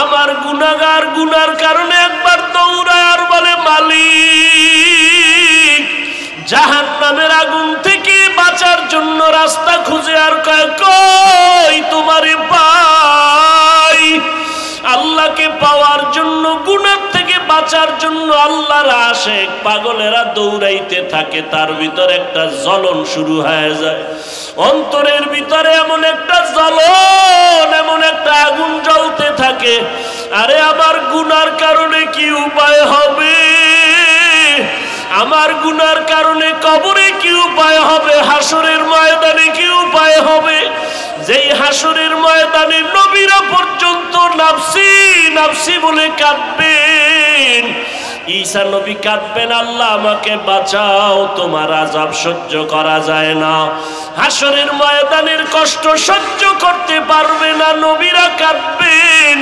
আমার গুনাহগার গুনার কারণে একবার দৌড়ায় আর বলে মালিক জাহান্নামের আগুন থেকে বাঁচার জন্য রাস্তা খুঁজে, আর কয় কই তোমারে পাই। আল্লাহকে পাওয়ার জন্য, গুনাহ থেকে বাঁচার জন্য আল্লাহর আশিক পাগলেরা দৌড়াইতে থাকে। তার ভিতরে একটা জ্বলন শুরু হয়ে যায়, অন্তরের ভিতরে এমন একটা জ্বলন, এমন একটা আগুন জ্বলতে থাকে। আরে আমার গুনার কারণে কি উপায় হবে? আমার গুনার কারণে কবরে কি উপায় হবে? হাসরের ময়দানে কি উপায় হবে? যেই হাসরের ময়দানে নবীরা পর্যন্ত নাফসি নাফসি বলে কাঁদবেন, ঈসা নবী কাঁদবেন, আল্লাহ আমাকে বাঁচাও, তোমার আযাব সহ্য করা যায় না। হাসরের ময়দানের কষ্ট সহ্য করতে পারবে না, নবীরা কাঁদবেন।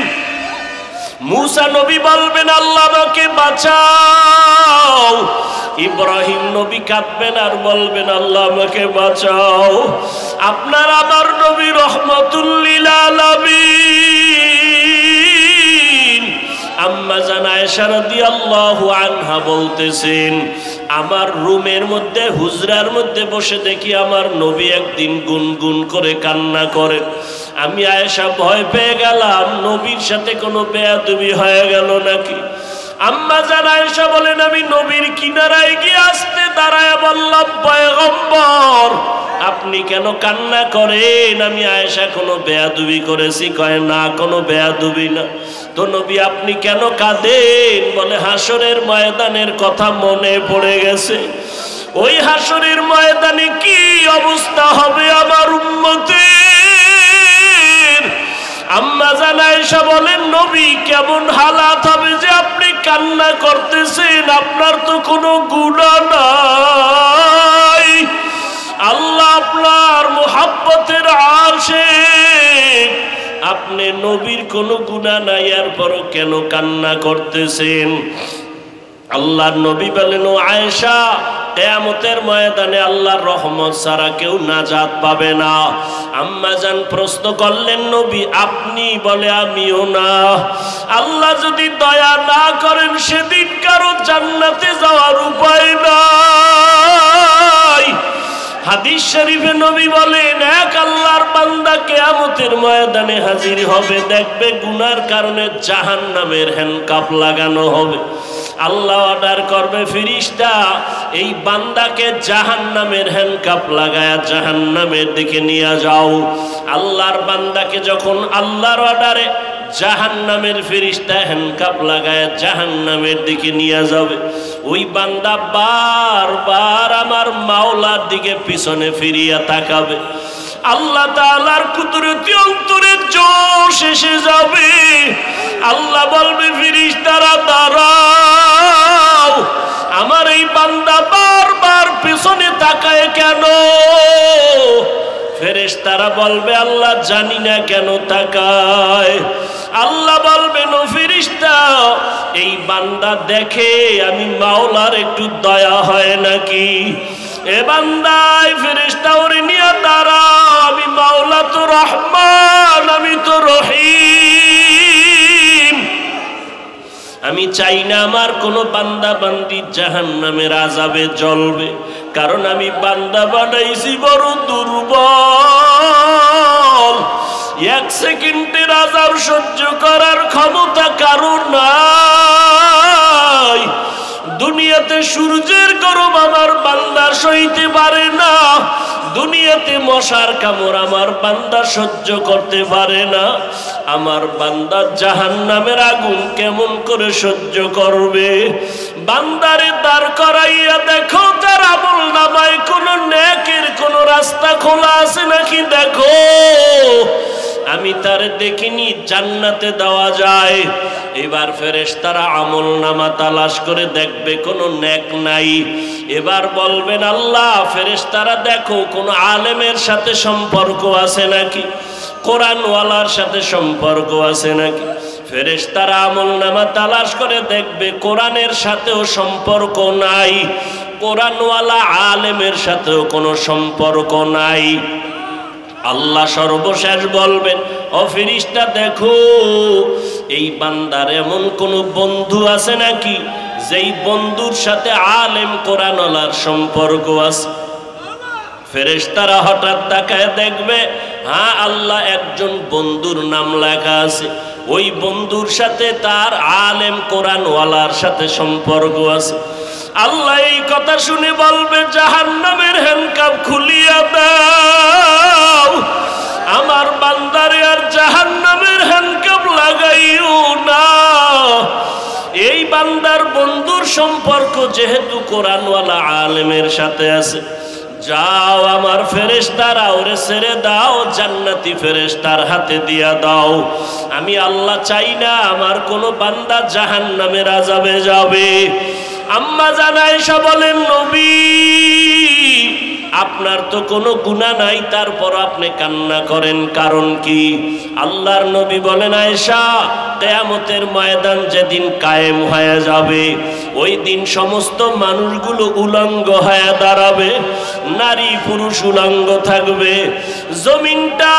মুসা নবী বলবেন আল্লাহ আমাকে বাঁচাও। ইব্রাহিম নবী কাঁদবেন আর বলবেন আল্লাহ আমাকে বাঁচাও। আপনার আমার নবী রহমাতুল লিল আলামিন আম্মা জান আয়েশা রাদিয়াল্লাহু আনহা বলতেছেন, আমার রুমের মধ্যে হুজরার মধ্যে বসে দেখি আমার নবী একদিন গুনগুন করে কান্না করে। আমি আয়েশা ভয় পেয়ে গেলাম, নবীর সাথে কোনো বেয়াদবি হয়ে গেল নাকি। আম্মা জান আয়েশা বলেন, আমি নবীর কিনারায় গিয়ে আস্তে দাঁড়ায় বললাম, পয়গম্বর আপনি কেন কান্না করেন? আমি আয়েশা কোনো বেয়াদবি করেছি? কয় না, কোনো বেয়াদবি না। তো নবী আপনি কেন কাঁদেন? বলে হাসরের ময়দানের কথা মনে পড়ে গেছে। ওই হাসরের ময়দানে কি অবস্থা হবে আমার উম্মতের। আম্মা জান আয়েশা বলেন, নবী কেমন হালাত হবে যে আপনি কান্না করতেছেন? আপনার তো কোনো গুনাহ নাই, আল্লাহ আপনার মুহাব্বতের আশিক, আপনি নবীর কোনো গুনাহ নাই, এরপরও কেন কান্না করতেছেন? আল্লাহর নবী বলেন, ও আয়েশা কিয়ামতের ময়দানে আল্লাহর রহমত ছাড়া কেউ নাজাত পাবে না। আম্মা জান প্রশ্ন করলেন, নবী আপনি? বলে আমিও না। আল্লাহ যদি দয়া না করেন সেদিন কারো জান্নাতে যাওয়ার উপায় নাই। হাদিস শরীফে নবী বলেন, এক আল্লাহর বান্দা কিয়ামতের ময়দানে হাজির হবে, দেখবে গুনার কারণে জাহান্নামের হ্যান্ডকাপ লাগানো হবে। আল্লাহ অর্ডার করবে, ফেরেশতা এই বান্দাকে জাহান্নামের হ্যান্ডকাপ লাগায়া জাহান্নামের দিকে নিয়ে যাও। আল্লাহর বান্দাকে যখন আল্লাহর অর্ডারে জাহান্নামের ফেরেশতা হ্যান্ডকাপ লাগায়া জাহান্নামের দিকে নিয়ে যাবে, ওই বান্দা বারবার আমার মাওলার দিকে পিছনে ফিরিয়া তাকাবে। আল্লাহ তাআলার কুদরতি অন্তরে জোশ এসে যাবে। আল্লাহ বলবে, ফেরেশতারা দাঁড়াও, আমার এই বান্দা বারবার পিছনে তাকায় কেন? ফেরেশতারা বলবে, আল্লাহ জানি না কেন তাকায়। আল্লাহ বলবেন, ও ফেরেশতা এই বান্দা দেখে আমি মাওলার একটু দয়া হয় নাকি। এ বান্দাই ফেরেশতা ওরে নিয়ে দাঁড়াও, আমি মাওলা তো রহমান, আমি তো রহিম, আমি চাই না আমার কোনো বান্দা বান্দি জাহান্নামের আযাবে জ্বলবে, কারণ আমি বান্দা বানাইছি বড় দুর্বল। এক সেকেন্ডের আযাব সহ্য করার ক্ষমতা কারো নাই। দুনিয়াতে সূর্যের গরম আমার বান্দা সইতে পারে না, দুনিয়াতে মশার কামড় আমার বান্দা সহ্য করতে পারে না। আমার বান্দা জাহান্নামের আগুন কেমন করে সহ্য করবে? বান্দারে দাঁড় করাইয়া দেখো তার আমল নামায় কোন নেকের কোন রাস্তা খোলা আছে নাকি দেখো। আমি তার দেখিনি জান্নাতে দেওয়া যায়। এবার ফেরেশতারা আমল নামা তালাশ করে দেখবে কোনো নেক নাই। এবার বলবেন, আল্লাহ ফেরেশতারা দেখো কোন আলেমের সাথে সম্পর্ক আছে নাকি, কোরআনওয়ালার সাথে সম্পর্ক আছে নাকি। ফেরেশতারা আমল নামা তালাশ করে দেখবে কোরআনের সাথেও সম্পর্ক নাই, কোরআনওয়ালা আলেমের সাথেও কোনো সম্পর্ক নাই। আল্লাহ সর্বশেষ বলবেন, ও ফেরেশতা দেখো এই বান্দার এমন কোন বন্ধু আছে নাকি যেই বন্ধুর সাথে আলেম কোরআনওয়ালার সম্পর্ক আছে? ফেরেশতারা হঠাৎ তাকায় দেখবে, হ্যাঁ আল্লাহ একজন বন্ধুর নাম লেখা আছে, ওই বন্ধুর সাথে তার আলেম কোরআনওয়ালার সাথে সম্পর্ক আছে। আল্লাহ এই কথা শুনে বলবে, জাহান্নামের হ্যান্ডকাপ খুলিয়া দাও, আমার বান্দারে আর জাহান্নামের হ্যান্ডকাপ লাগাইও না। এই বান্দার বন্ধুর সম্পর্ক যেহেতু কোরআনওয়ালা আলেমের সাথে আছে, যাও আমার ফেরেশতারা ওরে ছেড়ে দাও, জান্নাতি ফেরেশতার হাতে দিয়া দাও। আমি আল্লাহ চাই না আমার কোনো বান্দা জাহান্নামের আযাবে যাবে। আম্মা জান আয়েশা বলেন, নবী আপনার তো কোনো গুনাহ নাই, তারপর আপনি কান্না করেন কারণ কি? আল্লাহর নবী বলেন, আয়েশা কিয়ামতের ময়দান যেদিন কায়েম হয়ে যাবে, ওই দিন সমস্ত মানুষগুলো উলঙ্গ হয়ে দাঁড়াবে, নারী পুরুষ উলঙ্গ থাকবে, জমিনটা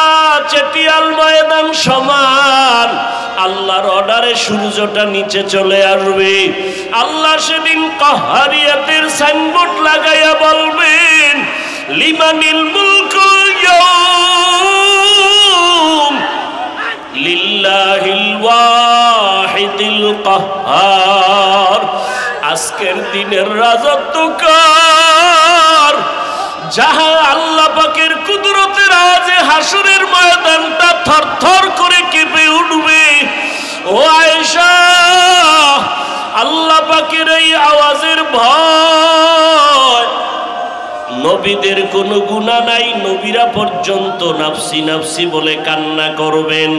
চেটিয়াল ময়দান সমান। আল্লাহর অর্ডারে সূর্যটা নিচে চলে আসবে। আল্লাহ সেদিন কাহারিয়াতের সাইনবোর্ড লাগাইয়া বলবেন, লিমানিল মুলকুল ইয়াউম লিল্লাহিল ওয়াহিদিল কাহ্হার। আজকের দিনের রাজত্ব কার? যাহা আল্লাহ পাকের কুদরতের আওয়াজে হাসরের ময়দানটা থরথর করে কেঁপে উঠবে। ও আয়েশা, আল্লাহ পাকের এই আওয়াজের ভয়। নবীদের কোনো গুনাহ নাই, নবীরা পর্যন্ত নাফসি নাফসি বলে কান্না করবেন,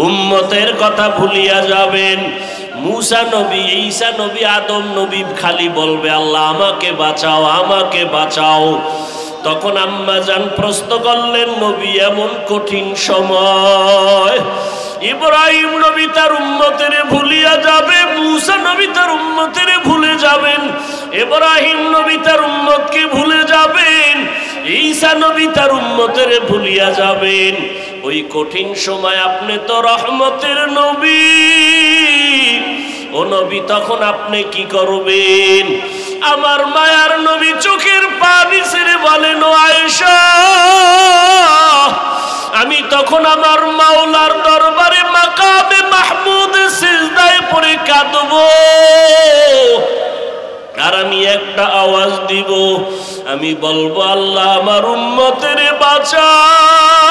উম্মতের কথা ভুলিয়া যাবেন। মুসা নবী, ঈসা নবী, আদম নবী খালি বলবে, আল্লাহ আমাকে বাঁচাও, আমাকে বাঁচাও। তখন আম্মা জান প্রশ্ন করলেন, নবী এমন কঠিন সময়, ইব্রাহিম নবী তার উম্মতের ভুলিয়া যাবে, মুসা নবী তার উম্মতের ভুলে যাবেন, ইব্রাহিম নবী তার উম্মতকে ভুলে যাবেন, ঈসা নবী তার উম্মতের ভুলিয়া যাবেন। ওই কঠিন সময় আপনি তো রহমতের নবী, ও নবী তখন আপনি কি করবেন? আমার মায়ার নবী চোখের পানি ছেড়ে বলেন, ও আয়েশা আমি তখন আমার মাওলার দরবারে মাকামে মাহমুদে সিজদায় পড়ে কাঁদব, আর আমি একটা আওয়াজ দিব, আমি বলবো, আল্লাহ আমার উম্মতের বাঁচাও,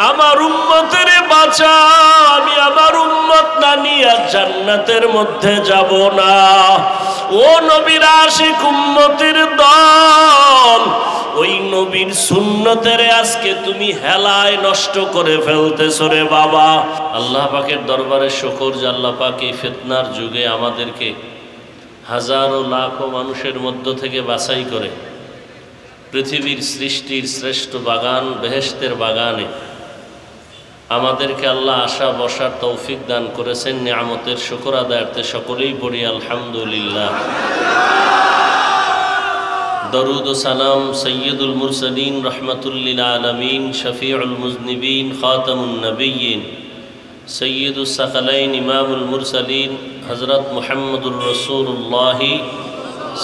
আমার উম্মতের বাঁচাও, আমি আমার উম্মত না নিয়ে জান্নাতের মধ্যে যাব না। ও নবীর আশিক উম্মতের দল, ওই নবীর সুন্নতের আজকে তুমি হেলায় নষ্ট করে ফেলতেছো রে বাবা। আল্লাহ পাকের দরবারে শুকর যে আল্লাহ পাক এই ফিতনার যুগে আমাদেরকে হাজারো লাখো মানুষের মধ্য থেকে বাছাই করে পৃথিবীর সৃষ্টির শ্রেষ্ঠ বাগান বেহেশতের বাগানে আমাদেরকে আল্লাহ আশা বসার তৌফিক দান করেছেন। নিয়ামতের শুকর আদায়ার্থে সকলেই পড়ি আলহামদুলিল্লাহ। দরুদ ও সালাম সৈয়দুল মুরসালিন রহমাতুল লিল আলামিন শফিউল মুজনিবিন খাতামুন নবিয়্যিন সৈয়দুস সাকালাইন ইমামুল মুরসালিন হযরত মুহাম্মদুর রাসূলুল্লাহ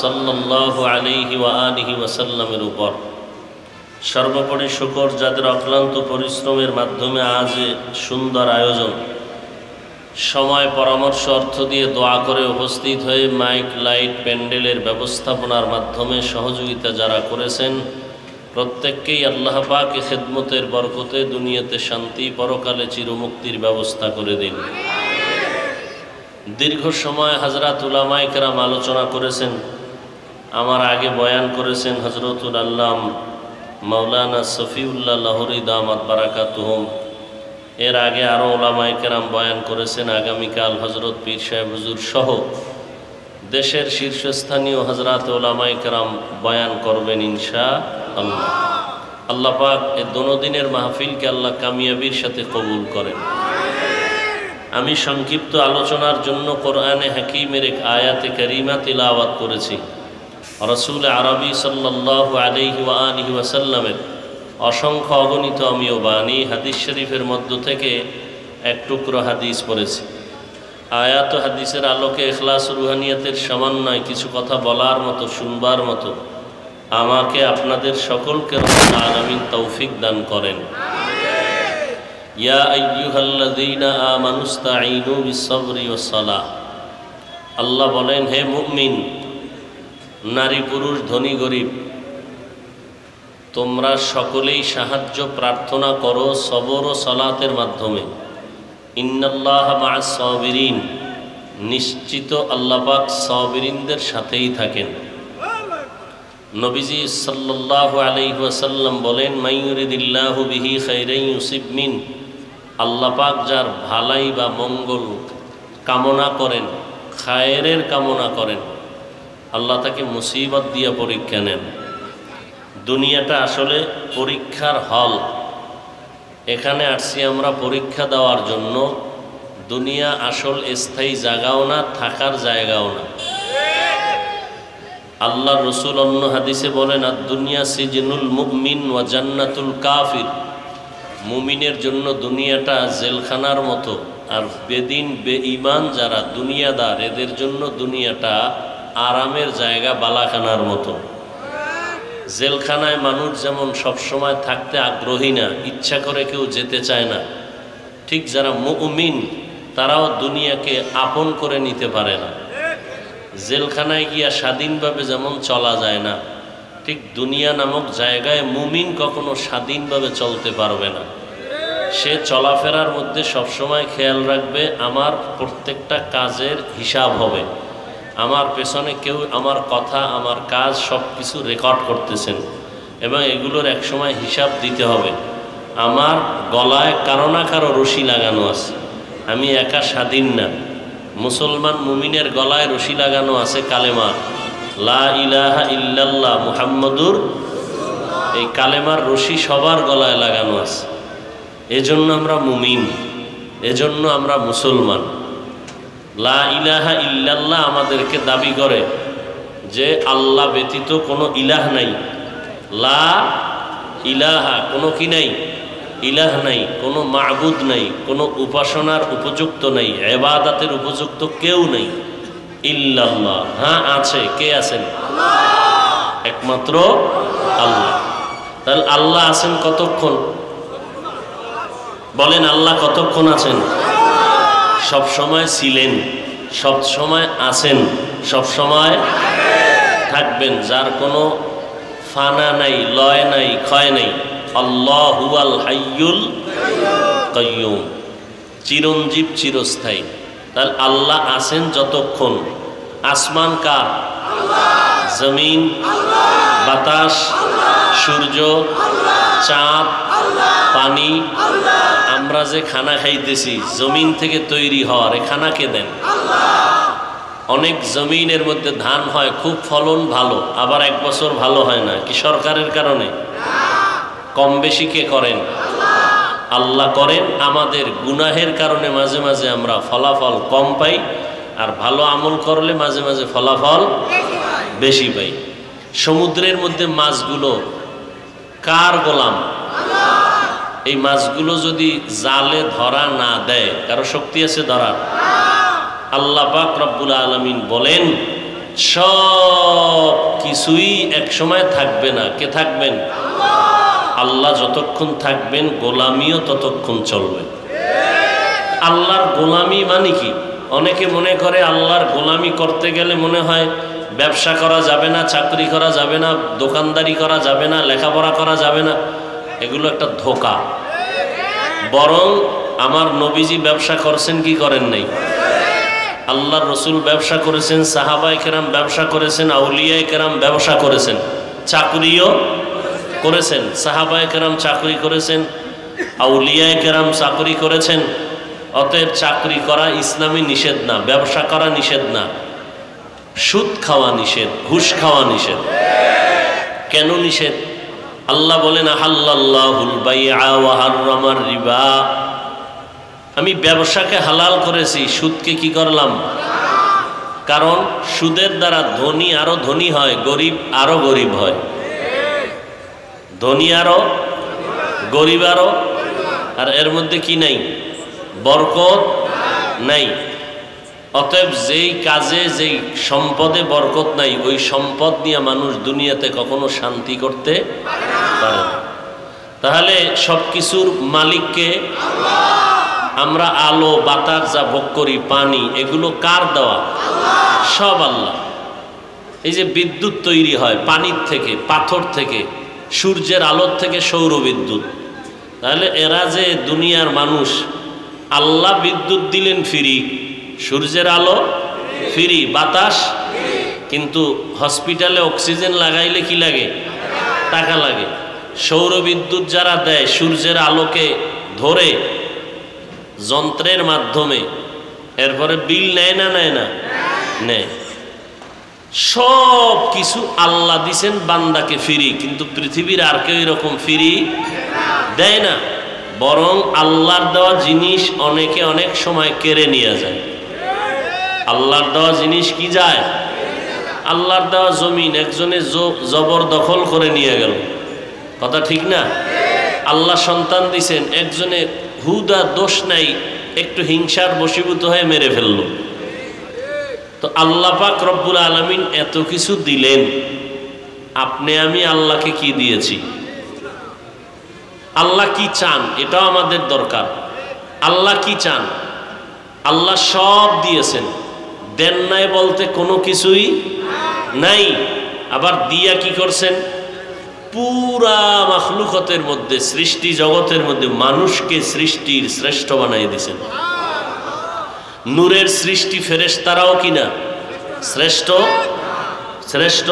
সাল্লাল্লাহু আলাইহি ওয়া আলিহি ওয়াসাল্লামের উপর সর্বোপরি শুকর যাদের অক্লান্ত পরিশ্রমের মাধ্যমে আজ সুন্দর আয়োজন, সময় পরামর্শ অর্থ দিয়ে দোয়া করে উপস্থিত হয়ে মাইক লাইট প্যান্ডেলের ব্যবস্থাপনার মাধ্যমে সহযোগিতা যারা করেছেন প্রত্যেককেই আল্লাহ পাক খেদমতের বরকতে দুনিয়াতে শান্তি, পরকালে চিরমুক্তির ব্যবস্থা করে দিন। দীর্ঘ সময় হযরত উলামায়ে কেরাম আলোচনা করেছেন, আমার আগে বয়ান করেছেন হযরতুল আল্লাম মাওলানা সফিউল্লাহ লাহোরী দামাত বারাকাতুহুম। এর আগে আরও উলামায়ে কেরাম বয়ান করেছেন। আগামীকাল হযরত পীর সাহেব হুজুর সহ দেশের শীর্ষস্থানীয় হযরত উলামায়ে কেরাম বয়ান করবেন ইনশাআল্লাহ। আল্লাহ পাক এই দোনোদিনের মাহফিলকে আল্লাহ কামিয়াবির সাথে কবুল করেন। আমি সংক্ষিপ্ত আলোচনার জন্য কোরআনে হাকিমের এক আয়াতে কারিমা তিলাওয়াত করেছি। রাসূল আরবি সাল্লাল্লাহু আলাইহি ওয়া আলিহি ওয়াসাল্লামের অসংখ্য অগণিত আমিও বাণী হাদিস শরীফের মধ্য থেকে এক টুকরো হাদিস পড়েছি। আয়াত হাদিসের আলোকে ইখলাস রুহানিয়াতের সমন্বয় কিছু কথা বলার মতো, শুনবার মতো আমাকে আপনাদের সকলকে রব্বুল আলামিন তৌফিক দান করেন। ইয়া আইয়ুহাল্লাযীনা আমানুস্তাঈনু বিস-সাবরি ওয়াস-সালাহ। আল্লাহ বলেন, হে মুমিন, নারী পুরুষ ধনী গরিব, তোমরা সকলেই সাহায্য প্রার্থনা করো সবর ও সালাতের মাধ্যমে। ইন্নাল্লাহা মা'আস সাবিরিন, নিশ্চিত আল্লাহ পাক সাবিরিনদের সাথেই থাকেন। নবীজি সাল্লাল্লাহু আলাইহি ওয়াসাল্লাম বলেন, মাইয়ুরিদিল্লাহু বিহি খাইরান ইউসিব মিন, আল্লাহ পাক যার ভালাই বা মঙ্গল কামনা করেন, খায়েরের কামনা করেন, আল্লাহ তাকে মুসিবত দিয়ে পরীক্ষা নেন। দুনিয়াটা আসলে পরীক্ষার হল। এখানে আসছি আমরা পরীক্ষা দেওয়ার জন্য। দুনিয়া আসল স্থায়ী জায়গাও না, থাকার জায়গাও না। আল্লাহ রসুল অন্য হাদিসে বলেন, আর দুনিয়া সিজনুল মুমিন ওয়া জান্নাতুল কাফির, মুমিনের জন্য দুনিয়াটা জেলখানার মতো, আর বেদিন বেঈমান যারা দুনিয়াদার এদের জন্য দুনিয়াটা আরামের জায়গা, বালাখানার মতো। জেলখানায় মানুষ যেমন সবসময় থাকতে আগ্রহী না, ইচ্ছা করে কেউ যেতে চায় না, ঠিক যারা মুমিন তারাও দুনিয়াকে আপন করে নিতে পারে না। জেলখানায় গিয়া স্বাধীনভাবে যেমন চলা যায় না, ঠিক দুনিয়া নামক জায়গায় মুমিন কখনো স্বাধীনভাবে চলতে পারবে না। সে চলাফেরার মধ্যে সবসময় খেয়াল রাখবে, আমার প্রত্যেকটা কাজের হিসাব হবে। আমার পেছনে কেউ আমার কথা, আমার কাজ সব কিছু রেকর্ড করতেছেন এবং এগুলোর একসময় হিসাব দিতে হবে। আমার গলায় কারো না কারো রশি লাগানো আছে, আমি একা স্বাধীন না। মুসলমান মুমিনের গলায় রশি লাগানো আছে কালেমা লা ইলাহা ইল্লাল্লাহ মুহাম্মাদুর। এই কালেমার রশি সবার গলায় লাগানো আছে। এজন্য আমরা মুমিন, এজন্য আমরা মুসলমান। লা ইলাহা ইল্লাল্লাহ আমাদেরকে দাবি করে যে আল্লাহ ব্যতীত কোনো ইলাহ নাই। লা ইলাহা, কোনো কি নাই, ইলাহ নাই, কোনো মাবুদ নাই, কোনো উপাসনার উপযুক্ত নাই, ইবাদতের উপযুক্ত কেউ নেই। ইল্লাল্লাহ, হ্যাঁ আছে। কে আছেন? একমাত্র আল্লাহ। তাহলে আল্লাহ আছেন কতক্ষণ? বলেন, আল্লাহ কতক্ষণ আছেন? সব সময় ছিলেন, সব সময় আছেন, সব সময় থাকবেন। যার কোনো ফানা নাই, লয় নাই, ক্ষয় নাই। আল্লাহু আল হাইয়ুল কাইয়ুম, চিরঞ্জীব, চিরস্থায়ী। তাহলে আল্লাহ আছেন যতক্ষণ। আসমান কার? জমিন, বাতাস, সূর্য, চাঁদ, পানি। আমরা যে খানা খাইতেছি জমিন থেকে তৈরি হওয়ার, এ খানা কে দেন? অনেক জমিনের মধ্যে ধান হয়, খুব ফলন ভালো, আবার এক বছর ভালো হয় না। কি সরকারের কারণে? কম বেশি কে করেন? আল্লাহ করেন। আমাদের গুনাহের কারণে মাঝে মাঝে আমরা ফলাফল কম পাই, আর ভালো আমল করলে মাঝে মাঝে ফলাফল বেশি পাই। সমুদ্রের মধ্যে মাছগুলো কার গোলাম? এই মাছগুলো যদি জালে ধরা না দেয়, কারো শক্তি আছে ধরার? আল্লাহ পাক রব্বুল আলামিন বলেন, সব কিছুই এক সময় থাকবে না। কে থাকবেন? আল্লাহ যতক্ষণ থাকবেন, গোলামিও ততক্ষণ চলবে। আল্লাহর গোলামি মানে কি? অনেকে মনে করে আল্লাহর গোলামি করতে গেলে মনে হয় ব্যবসা করা যাবে না, চাকরি করা যাবে না, দোকানদারি করা যাবে না, লেখাপড়া করা যাবে না। এগুলো একটা ধোঁকা। বরং আমার নবীজি ব্যবসা করছেন কি করেন নাই? আল্লাহর রসুল ব্যবসা করেছেন, সাহাবায়ে কেরাম ব্যবসা করেছেন, আউলিয়ায়ে কেরাম ব্যবসা করেছেন, চাকরিও করেছেন। সাহাবায়ে কেরাম চাকরি করেছেন, আউলিয়ায়ে কেরাম চাকরি করেছেন। অতএব চাকরি করা ইসলামী নিষেধ না, ব্যবসা করা নিষেধ না, সুদ খাওয়া নিষেধ, ঘুষ খাওয়া নিষেধ। কেন নিষেধ? আল্লাহ বলেন, আহাল্লাল্লাহুল বাইআ ওয়া হাররামার রিবা। আমি ব্যবসাকে হালাল করেছি, সুদকে কি করলাম? কারণ সুদের দ্বারা ধনী আরো ধনী হয়, গরিব আরো গরিব হয়। ধনী আরো গরিব আরো, আর এর মধ্যে কি নাই? বরকত নাই। অতএব যেই কাজে যেই সম্পদে বরকত নাই, ওই সম্পদ নিয়ে মানুষ দুনিয়াতে কখনো শান্তি করতে পারে না। তাহলে সবকিছুর মালিককে? আমরা আলো বাতাস যা ভোগ করি, পানি, এগুলো কার দেওয়া? সব আল্লাহ। এই যে বিদ্যুৎ তৈরি হয় পানির থেকে, পাথর থেকে, সূর্যের আলোর থেকে, সৌর বিদ্যুৎ, তাহলে এরা যে দুনিয়ার মানুষ, আল্লাহ বিদ্যুৎ দিলেন ফ্রি, সূর্যের আলো ফ্রি, বাতাস, কিন্তু হসপিটালে অক্সিজেন লাগাইলে কি লাগে? টাকা লাগে। সৌর বিদ্যুৎ যারা দেয় সূর্যের আলোকে ধরে যন্ত্রের মাধ্যমে, এরপরে বিল নেয় না নেয় না? নেয়। সব কিছু আল্লাহ দিছেন বান্দাকে ফ্রি, কিন্তু পৃথিবীর আর কেউ এরকম ফ্রি দেয় না। বরং আল্লাহর দেওয়া জিনিস অনেকে অনেক সময় কেড়ে নিয়ে যায়। আল্লাহর দেওয়া জিনিস কি যায়? আল্লাহর দেওয়া জমিন একজনে জবরদখল করে নিয়ে গেল, কথা ঠিক না? আল্লাহ সন্তান দিছেন, একজনে হুদা দোষ নাই, একটু হিংসার বশীভূত হয়ে মেরে ফেলল। তো আল্লাহ পাক রব্বুল আলামিন এত কিছু দিলেন, আপনি আমি আল্লাহকে কি দিয়েছি? আল্লাহ কি চান এটাও আমাদের দরকার। আল্লাহ কি চান? আল্লাহ সব দিয়েছেন, দেন নাই বলতে কোনো কিছুই নাই। আবার দিয়া কি করছেন? পুরা মাখলুকতের মধ্যে, সৃষ্টি জগতের মধ্যে মানুষকে সৃষ্টির শ্রেষ্ঠ বানাই দিয়েছেন। নূরের সৃষ্টি ফেরেশতারাও কিনা শ্রেষ্ঠ? শ্রেষ্ঠ?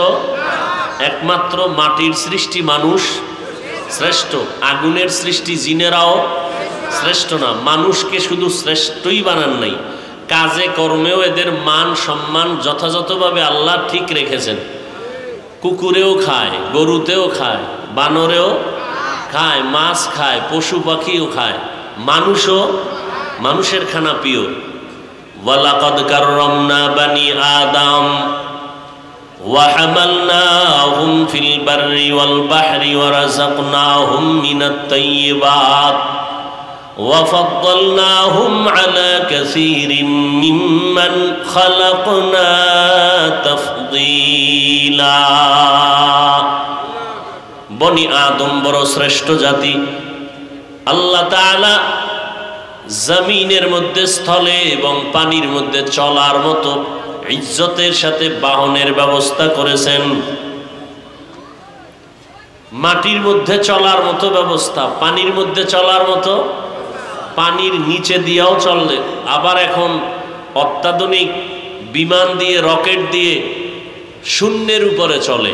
একমাত্র মাটির সৃষ্টি মানুষ শ্রেষ্ঠ। আগুনের সৃষ্টি জিনেরাও শ্রেষ্ঠ না। মানুষকে শুধু শ্রেষ্ঠই বানান নাই, কাজে কর্মেও এদের মান সম্মান যথাযথভাবে আল্লাহ ঠিক রেখেছেন। কুকুরেও খায়, গরুতেও খায়, বানরেও খায়, মাছ খায়, পশু পাখিও খায়, মানুষও, মানুষের খানা প্রিয়। ওয়ালাকাদ কাররামনা বানি আদম ওয়া হামালনাহুম ফিল বাররি ওয়াল বাহরি ওয়া রাযাকনাহুম মিনাত তাইয়্যিবাত ওয়া ফাদ্দালনাহুম আলা কাসীরিম মিম্মান খালাকনা তাফদীলা। বনি আদম বড় শ্রেষ্ঠ জাতি। আল্লাহ তাআলা জমিনের মধ্যে, স্থলে এবং পানির মধ্যে চলার মতো ইজ্জতের সাথে বাহনের ব্যবস্থা করেছেন। মাটির মধ্যে চলার মতো ব্যবস্থা, পানির মধ্যে চলার মতো, পানির নিচে দিয়েও চললে, আবার এখন অত্যাধুনিক বিমান দিয়ে, রকেট দিয়ে শূন্যের উপরে চলে।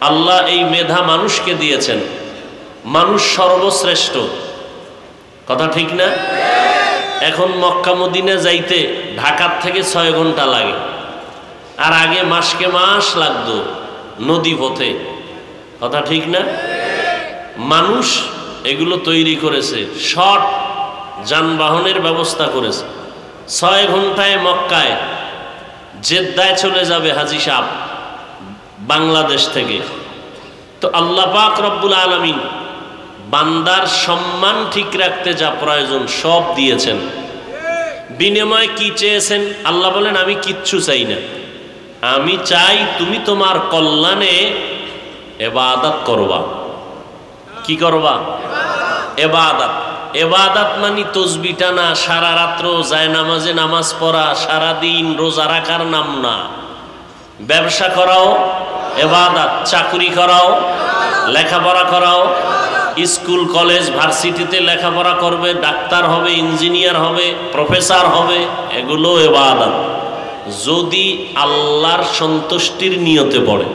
আল্লাহ এই মেধা মানুষকে দিয়েছেন। মানুষ সর্বশ্রেষ্ঠ, কথা ঠিক না? এখন মক্কা মদিনা যাইতে ঢাকার থেকে 6 ঘন্টা লাগে, আর আগে মাসকে মাস লাগতো নদী পথে, কথা ঠিক না? মানুষ এগুলো তৈরি করেছে, শর্ট যানবাহনের ব্যবস্থা করেছে। 6 ঘন্টায় মক্কায়, জেদ্দায় চলে যাবে হাজী সাহেব বাংলাদেশ থেকে। তো আল্লাহ পাক রব্বুল আলামিন বান্দার সম্মান ঠিক রাখতে যা প্রয়োজন সব দিয়েছেন। বিনিময়ে কি চেয়েছেন? আল্লাহ বলেন, আমি কিচ্ছু চাই না, আমি চাই তুমি তোমার কল্যাণে ইবাদত করবা। কি করবা? ইবাদত। ইবাদত মানে তসবিহ টানা, সারা রাত্র যায় নামাজে নামাজ পড়া, সারাদিন রোজা রাখার নাম না। ব্যবসা করাও ইবাদত, চাকরি করাও, লেখাপড়া করাও, স্কুল কলেজ ভার্সিটিতে লেখাপড়া করবে, ডাক্তার হবে, ইঞ্জিনিয়ার হবে, প্রফেসর হবে, এগুলো ইবাদত যদি আল্লাহর সন্তুষ্টির নিয়তে পড়ে।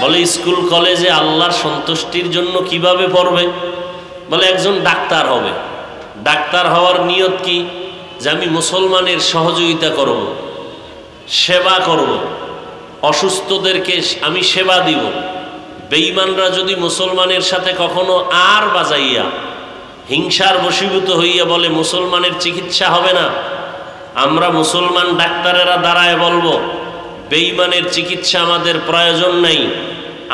বলে স্কুল কলেজে আল্লাহর সন্তুষ্টির জন্য কিভাবে পড়বে? বলে একজন ডাক্তার হবে, ডাক্তার হওয়ার নিয়ত কি? যে আমি মুসলমানের সহযোগিতা করব, সেবা করব, অসুস্থদেরকে আমি সেবা দিব। বেঈমানরা যদি মুসলমানের সাথে কখনো আর বাজাইয়া হিংসার বশীভূত হইয়া বলে মুসলমানের চিকিৎসা হবে না, আমরা মুসলমান ডাক্তারেরা দাঁড়ায় বলবো বেঈমানের চিকিৎসা আমাদের প্রয়োজন নাই,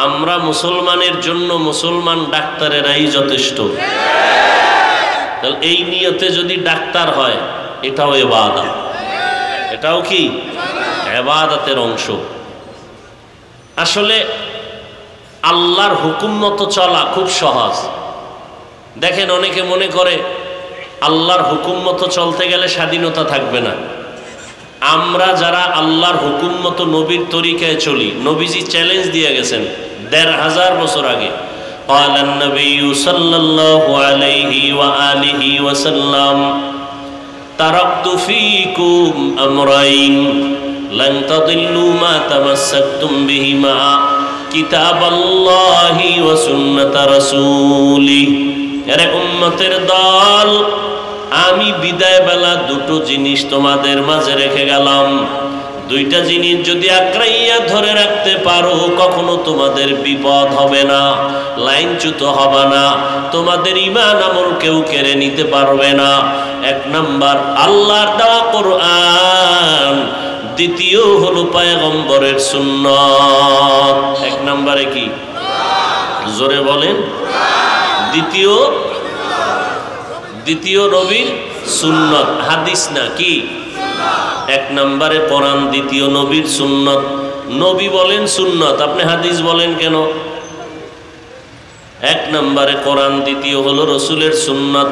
আমরা মুসলমানের জন্য মুসলমান ডাক্তারেরাই যথেষ্ট। তাহলে এই নিয়তে যদি ডাক্তার হয় এটাও ইবাদত, এটাও কি ইবাদতের অংশ। আসলে আল্লাহর হুকুম মতো চলা খুব সহজ। দেখেন অনেকে মনে করে আল্লাহর হুকুম মতো চলতে গেলে স্বাধীনতা থাকবে না। আমরা যারা আল্লাহর হুকুম মতো নবীর তরিকায় চলি, নবীজি চ্যালেঞ্জ দিয়ে গেছেন ১৫০০ বছর আগে। قال النبي صلى الله عليه وآله وسلم تركت فيكم أمرين لن تضلوا ما تمسكتم بهما كتاب الله وسنة رسوله। আরে উম্মতের দল, আমি বিদায় বেলা দুটো জিনিস তোমাদের মাঝে রেখে গেলাম। দুইটা জিনিস যদি আঁকড়াইয়া ধরে রাখতে পারো কখনো তোমাদের বিপদ হবে না, লাইনচ্যুত হবে না, তোমাদের ঈমান আমল কেউ কেড়ে নিতে পারবে না। এক নাম্বার আল্লাহর দেওয়া কোরআন, দ্বিতীয় হলো পয়গম্বরের সুন্নাত। এক নম্বরে কি? জোরে বলেন। দ্বিতীয় নবীর সুন্নত, হাদিস না কি? এক নম্বরে কোরআন, দ্বিতীয় নবীর সুন্নত। নবী বলেন সুন্নত, আপনি হাদিস বলেন কেন? এক নম্বরে কোরআন, দ্বিতীয় হলো রসুলের সুন্নত।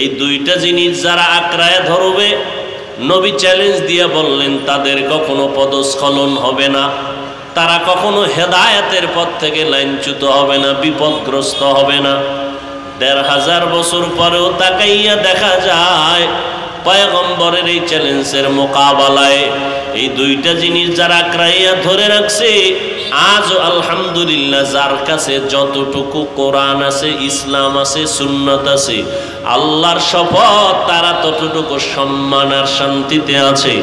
এই দুইটা জিনিস যারা আঁকড়ায় ধরবে, নবী চ্যালেঞ্জ দিয়ে বললেন তাদের কখনো পদস্খলন হবে না, তারা কখনো হেদায়েতের পথ থেকে লাইনচ্যুত হবে না, বিপদগ্রস্ত হবে না। ১৫০০ বছর পরেও তাকাইয়া দেখা যায় পয়গম্বরের এই চ্যালেঞ্জের মোকাবেলায় এই দুইটা জিনিস যারা আঁকড়াইয়া ধরে রাখছে, আজ আলহামদুলিল্লাহ যার কাছে যতটুকু কোরআন আছে, ইসলাম আছে, সুন্নত আছে, আল্লাহর শপথ তারা ততটুকু সম্মান আর শান্তিতে আছে।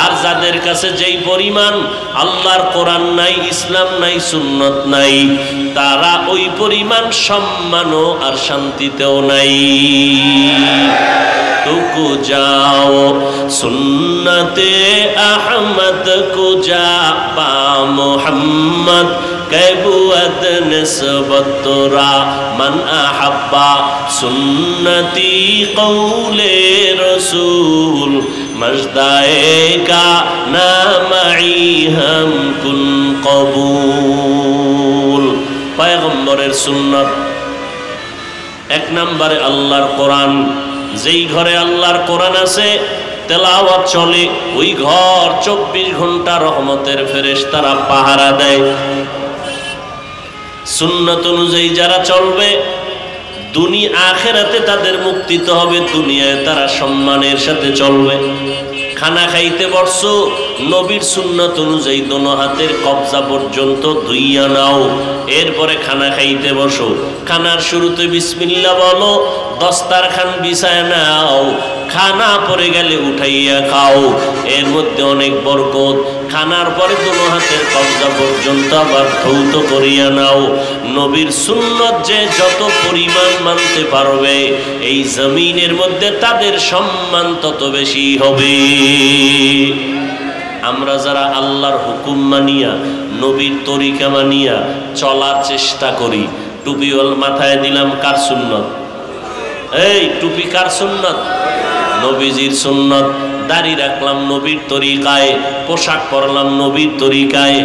আর যাদের কাছে যেই পরিমাণ আল্লাহর কোরআন নাই, ইসলাম নাই, সুন্নত নাই, তারা ওই পরিমাণ সম্মানও আর শান্তিতেও নাই। तुको जाओ सुन्नते अहमद को जा बा मोहम्मद कैबुअत निस्बत तोरा मन अहब्बा सुन्नती कौले रसूल मजदाएगा नामाई हम कुन कबूल। पैगम्बरेर सुन्नत एक नम्बरे अल्लाहर कुरान। যেই ঘরে আল্লাহর কোরআন আছে, তেলাওয়াত চলে, ওই ঘর ২৪ ঘন্টা রহমতের ফেরেশতারা পাহারা দেয়। সুন্নাত অনুযায়ী যারা চলবে, দুনিয়া আখিরাতে তাদের মুক্তি তো হবে, দুনিয়ায় তারা সম্মানের সাথে চলবে। খানা খাইতে বসছো, নবীর সুন্নাত অনুযায়ী দোনো হাতের কবজা পর্যন্ত ধুইয়া নাও, এরপরে খানা খাইতে বসো। খানার শুরুতে বিসমিল্লাহ বলো, দস্তারখান বিছায় নাও, খানা পড়ে গেলে উঠাইয়া খাও, এর মধ্যে অনেক বরকত। খানার পরে দোনো হাতের কবজা পর্যন্ত আবার ধৌত করিয়া নাও। নবীর সুন্নত যে যত পরিমাণ মানতে পারবে, এই জমিনের মধ্যে তাদের সম্মান তত বেশি হবে। আমরা যারা আল্লাহর হুকুম মানিয়া, নবীর তরিকা মানিয়া চলার চেষ্টা করি, টুপিওয়াল মাথায় দিলাম, কার সুন্নত? এই টুপি কার সুন্নত? নবীজির সুন্নত। দাড়ি রাখলাম নবীর তরিকায়, পোশাক পরলাম নবীর তরিকায়।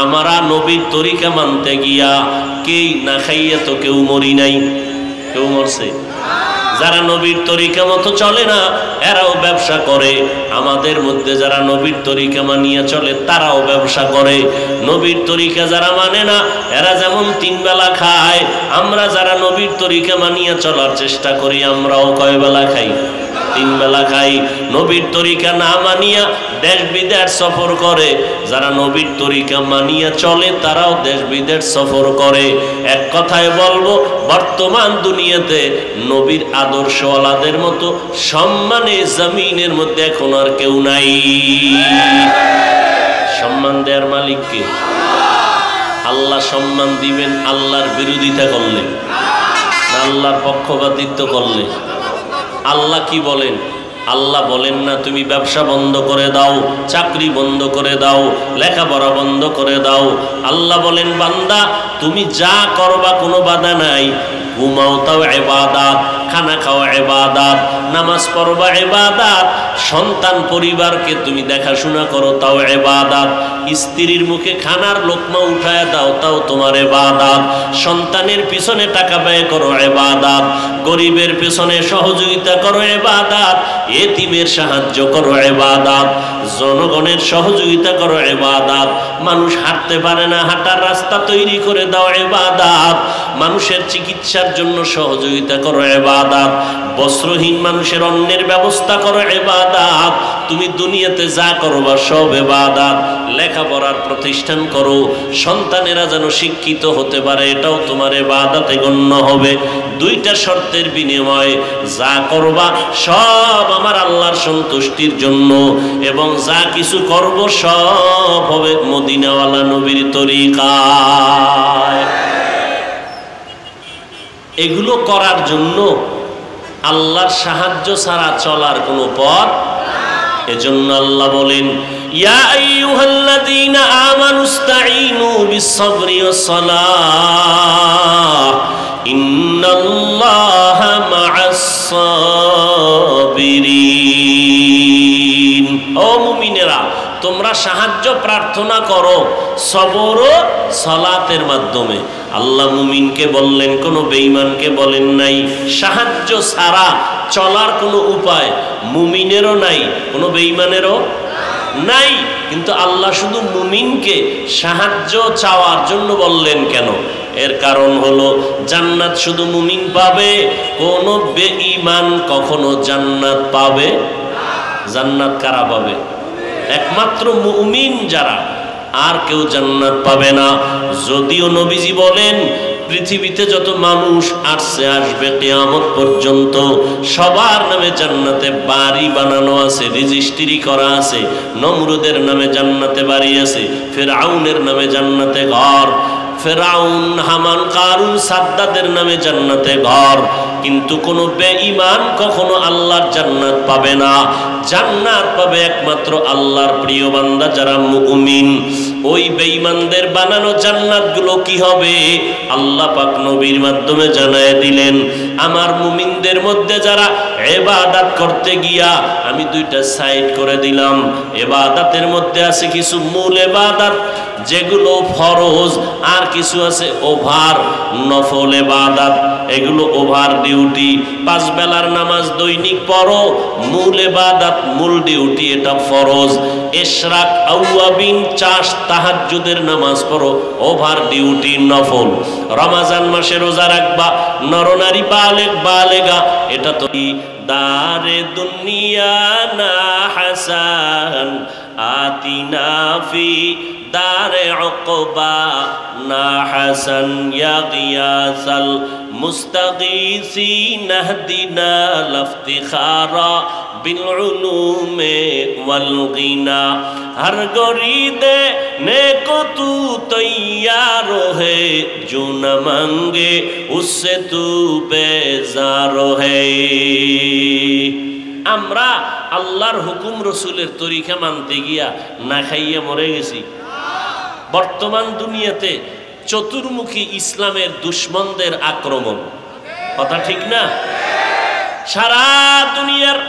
আমরা নবীর তরিকা মানতে গিয়া কেই না খাইয়া তো কেউ মরি নাই, কেউ মরছে? যারা নবীর তরিকা মতো চলে না, এরাও ব্যবসা করে। আমাদের মধ্যে যারা নবীর তরিকা মানিয়া চলে, তারাও ব্যবসা করে। নবীর তরিকা যারা মানে না, এরা যেমন ৩ বেলা খায়, আমরা যারা নবীর তরিকা মানিয়া চলার চেষ্টা করি, আমরাও কয় বেলা খাই? 3 বেলা খাই। নবীর তরিকা না মানিয়া দেশ বিদেশ সফর করে। যারা নবীর তরিকা মানিয়া চলে, তারাও দেশ বিদেশ সফর করে। এক কথায় বলবো, বর্তমান দুনিয়াতে নবীর আদর্শওয়ালাদের মতো সম্মানে জমিনের মধ্যে এখন আর কেউ নাই। সম্মান দেওয়ার মালিক কে? আল্লাহ সম্মান দিবেন আল্লাহর বিরোধিতা করলে না আল্লাহর পক্ষপাতিত্ব করলে? আল্লাহ কি বলেন? আল্লাহ বলেন না তুমি ব্যবসা বন্ধ করে দাও, চাকরি বন্ধ করে দাও, লেখাপড়া বন্ধ করে দাও। আল্লাহ বলেন বান্দা তুমি যা করবা কোনো বাধা নাই। ঘুমাও তাও ইবাদত, খানা খাওয়া ইবাদত, নামাজ পড়বা ইবাদত, সন্তান পরিবারকে তুমি দেখাশোনা করো তাও ইবাদত, স্ত্রীর মুখে খানার লোকমা উঠায় দাও তাও তোমার ইবাদত, সন্তানের পিছনে টাকা ব্যয় করো ইবাদত, গরিবের পিছনে সহযোগিতা করো ইবাদত, এতিমের সাহায্য করো ইবাদত, জনগণের সহযোগিতা করো ইবাদত, মানুষ হাঁটতে পারে না হাঁটার রাস্তা তৈরি করে দাও ইবাদত, মানুষের চিকিৎসার জন্য সহযোগিতা করো ইবাদত, বস্ত্রহীন মানুষের অন্নের ব্যবস্থা করো ইবাদত। তুমি দুনিয়াতে যা করবা সব ইবাদত। লেখাপড়ার প্রতিষ্ঠান করো, সন্তানেরা যেন শিক্ষিত হতে পারে, এটাও তোমার ইবাদতে গণ্য হবে। দুইটা শর্তের বিনিময়ে যা করবা সব আমার আল্লাহর সন্তুষ্টির জন্য, এবং যা কিছু করব সব হবে মদিনাওয়ালা নবীর তরিকায়। এগুলো করার জন্য আল্লাহর সাহায্য ছাড়া চলার কোনো পথ। এজন্য আল্লাহ বলেন ইয়া আইয়ুহাল্লাযীনা আমানুস্তাঈনু বিস-সাবরি ওয়াস-সালাহ ইন্নাল্লাহা মা'আস-সাবিরিন। ও মুমিনেরা তোমরা সাহায্য প্রার্থনা করো সবর ও সালাতের মাধ্যমে। আল্লাহ মুমিনকে বললেন, কোনো বেঈমানকে বলেন নাই। সাহায্য ছাড়া চলার কোনো উপায় মুমিনেরও নাই, কোনো বেঈমানেরও নাই। কিন্তু আল্লাহ শুধু মুমিনকে সাহায্য চাওয়ার জন্য বললেন কেন? এর কারণ হলো জান্নাত শুধু মুমিন পাবে, কোনো বেঈমান কখনো জান্নাত পাবে। জান্নাত কারা পাবে? একমাত্র মুমিন যারা, আর কেউ জান্নাত পাবে না। যদিও নবীজি বলেন পৃথিবীতে যত মানুষ আসছে আসবে কিয়ামত পর্যন্ত সবার নামে জান্নাতে বাড়ি বানানো আছে, রেজিস্ট্রি করা আছে। নমরুদের নামে জান্নাতে বাড়ি আছে, ফিরআউনের নামে জান্নাতে ঘর, ফিরআউন, হামান, কারুন, সাদ্দাদের নামে জান্নাতে ঘর। কিন্তু কোনো বেঈমান কখনো আল্লাহর জান্নাত পাবে না। জান্নাত পাবে একমাত্র আল্লাহর প্রিয় বান্দা যারা মুমিন। ওই বেঈমানদের বানানো জান্নাতগুলো কি হবে আল্লাহ পাক নবীর মাধ্যমে জানায় দিলেন। আমার মুমিনদের মধ্যে যারা ইবাদত করতে গিয়া আমি দুইটা সাইড করে দিলাম। ইবাদতের মধ্যে আছে কিছু মূল ইবাদত যেগুলো ফরজ, আর কিছু আছে ওভার নফল ইবাদত, এগুলো ওভার ডিউটি। 5 বেলার নামাজ দৈনিক পড়ো, মূল ইবাদত, মূল ডিউটি, এটা ফরজ। ইশরাক, আওয়াবিন, চাষ, তাহাজ্জুদের নামাজ পড়ো, ওভার ডিউটি, নফল। রমজান মাসে রোজা রাখবা, নরনারী বালেগ বালেগা, এটা তো দারে দুনিয়া না হাসান আতিনা ফি দারে উকবা না হাসান ইয়া গিয়াসাল মুস্তাগীসিন নাহদিনা লাফতিখারা বিল উলুমে ওয়াল গিনা হর গরিদে নেকো তু তৈয়ার হে जो न मांगे उससे तू बेजार है। আমরা আল্লাহর হুকুম রসুলের তরিকা মানতে গিয়া না খাইয়া মরে গেছি। বর্তমান দুনিয়াতে চতুর্মুখী ইসলামের দুশ্মনদের আক্রমণ, কথা ঠিক না? সারা দুনিয়ার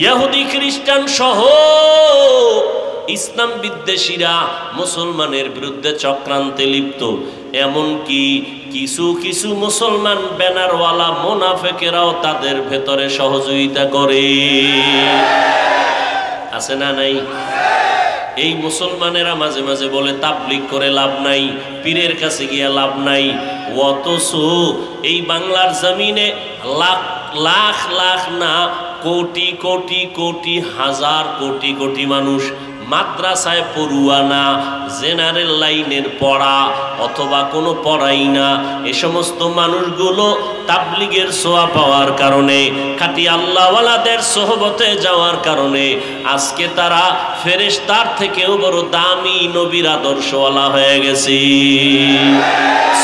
ইহুদি খ্রিস্টান সহ ইসলাম বিদ্বেষীরা মুসলমানের বিরুদ্ধে চক্রান্তে লিপ্ত। এমনকি কিছু কিছু মুসলমান ব্যানারওয়ালা মুনাফিকেরাও তাদের ভেতরে সহযোগিতা করে। আছে না নাই? এই মুসলমানেরা মাঝে মাঝে বলে তাবলীগ করে লাভ নাই, পীরের কাছে গিয়ে লাভ নাই। অথচ এই বাংলার জমিনে লাখ লাখ লাখ না কোটি কোটি কোটি হাজার কোটি কোটি মানুষ মাদ্রাসায় পড়ুয়া না, জেনারেল লাইনের পড়া অথবা কোনো পড়াই না, এ সমস্ত মানুষগুলো তাবলীগের ছোঁয়া পাওয়ার কারণে, খাঁটি আল্লাহওয়ালাদের সোহবতে যাওয়ার কারণে আজকে তারা ফেরেশতার থেকেও বড় দামি নবীর আদর্শওয়ালা হয়ে গেছি।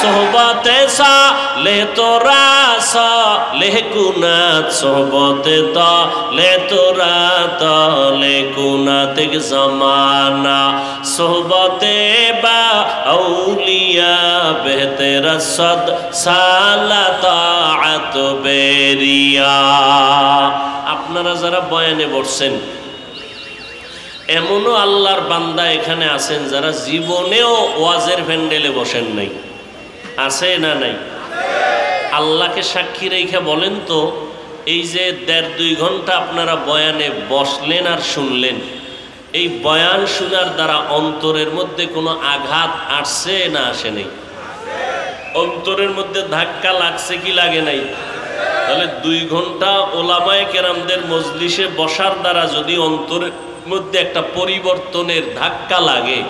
সোহবতে সালে তোরা সালেহ কুনাত, সোহবতে তালে তোরা তালে কুনাত জামানা, সোহবতে বা আউলিয়া বেহতেরা সদ সালাত বেরিয়া। আপনারা যারা বয়ানে বসছেন, এমনও আল্লাহর বান্দা এখানে আছেন যারা জীবনেও ওয়াজের প্যান্ডেলে বসেন নাই। আছে না নাই? আল্লাহকে সাক্ষী রেখে বলেন তো, এই যে 1.5-2 ঘন্টা আপনারা বয়ানে বসলেন আর শুনলেন, এই বয়ান শোনার দ্বারা অন্তরের মধ্যে কোনো আঘাত আসছে না আসে নাই? অন্তরের মধ্যে ধাক্কা লাগছে কি লাগে নাই? তাহলে 2 ঘন্টা ওলামায়ে কেরামদের মজলিসে বসার দ্বারা যদি অন্তরের মধ্যে একটা পরিবর্তনের ধাক্কা লাগে,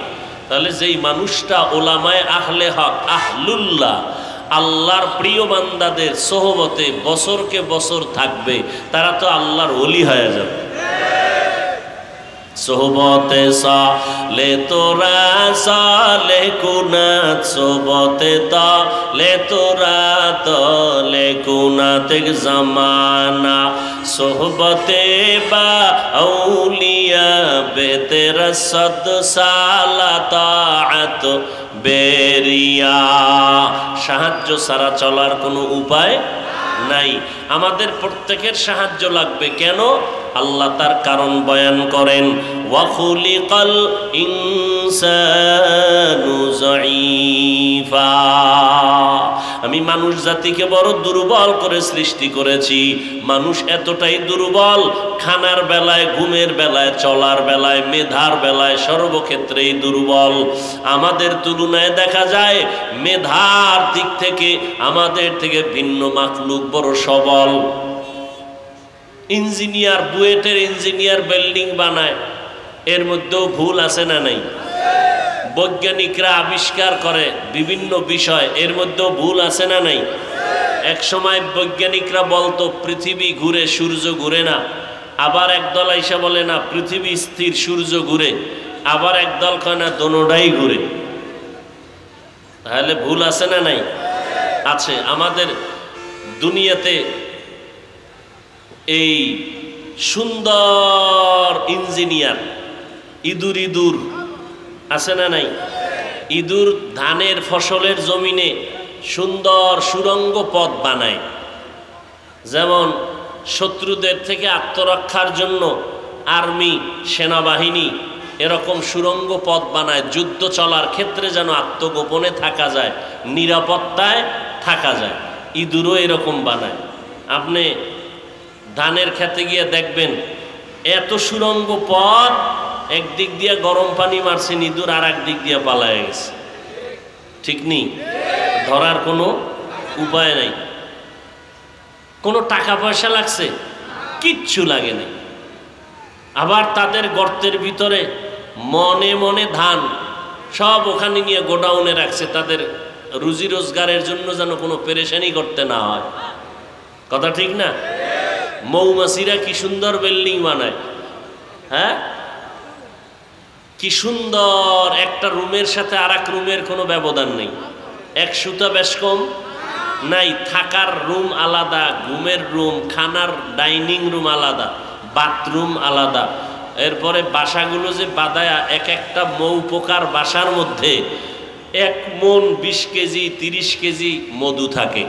তাহলে যেই মানুষটা ওলামায়ে আহলে হক আহলুল্লাহ আল্লাহর প্রিয় বান্দাদের সোহবতে বছরকে বছর থাকবে, তারা তো আল্লাহর ওলি হয়ে যাবে। সোহবতে সালে তোরা সালে কুনাত, সোহবতে তালে তোরা তালে কুনাত জামানা, সোহবতে বা আউলিয়া বেতেরা সদ সালাত বেরিয়া। সাহায্য ছাড়া চলার কোনো উপায় নাই। আমাদের প্রত্যেকের সাহায্য লাগবে। কেন? আল্লাহ তার কারণ বয়ান করেন, ওয়া খুলিকাল ইনসানু যায়ীফা, আমি মানুষ জাতিকে বড় দুর্বল করে সৃষ্টি করেছি। মানুষ এতটাই দুর্বল, খানার বেলায়, ঘুমের বেলায়, চলার বেলায়, মেধার বেলায়, সর্বক্ষেত্রেই দুর্বল। আমাদের তুলনায় দেখা যায় মেধার দিক থেকে আমাদের থেকে ভিন্ন মাখলুক বড় সবল। ইঞ্জিনিয়ার, বুয়েটের ইঞ্জিনিয়ার বিল্ডিং বানায়, এর মধ্যেও ভুল আছে না নাই? বৈজ্ঞানিকরা আবিষ্কার করে বিভিন্ন বিষয়, এর মধ্যেও ভুল আছে না নাই? এক সময় বৈজ্ঞানিকরা বলতো পৃথিবী ঘুরে, সূর্য ঘুরে না। আবার একদল আইসা বলে না পৃথিবী স্থির, সূর্য ঘুরে। আবার একদল কয় না দোনোটাই ঘুরে। তাহলে ভুল আছে না নাই? আছে। আমাদের দুনিয়াতে এই সুন্দর ইঞ্জিনিয়ার ইঁদুর আছে না নাই? ইঁদুর ধানের ফসলের জমিনে সুন্দর সুরঙ্গ পথ বানায়। যেমন শত্রুদের থেকে আত্মরক্ষার জন্য আর্মি, সেনাবাহিনী এরকম সুরঙ্গ পথ বানায়, যুদ্ধ চলার ক্ষেত্রে যেন আত্মগোপনে থাকা যায়, নিরাপত্তায় থাকা যায়। ইঁদুরও এরকম বানায়। আপনি ধানের খেতে গিয়ে দেখবেন এত সুরঙ্গ পথ, একদিক দিয়ে গরম পানি মারছে ইঁদুর, আর একদিক দিয়ে পালায় গেছে। ঠিক নেই? ধরার কোনো উপায় নাই। কোনো টাকা পয়সা লাগছে? কিচ্ছু লাগে নাই। আবার তাদের গর্তের ভিতরে মনে মনে ধান সব ওখানে নিয়ে গোডাউনে রাখছে, তাদের রুজি রোজগারের জন্য যেন কোনো পেরেশানি করতে না হয়। কথা ঠিক না? মৌমাছিরা কি সুন্দর বিল্ডিং বানায়, হ্যাঁ? কি সুন্দর, একটা রুমের সাথে আর এক রুমের কোনো ব্যবধান নেই, এক সুতা বেশ কম নাই। থাকার রুম আলাদা, ঘুমের রুম, খানার ডাইনিং রুম আলাদা, বাথরুম আলাদা। এরপরে বাসাগুলো যে বাদায়া, এক একটা মৌ পোকার বাসার মধ্যে 1 মণ 20 কেজি 30 কেজি মধু থাকে।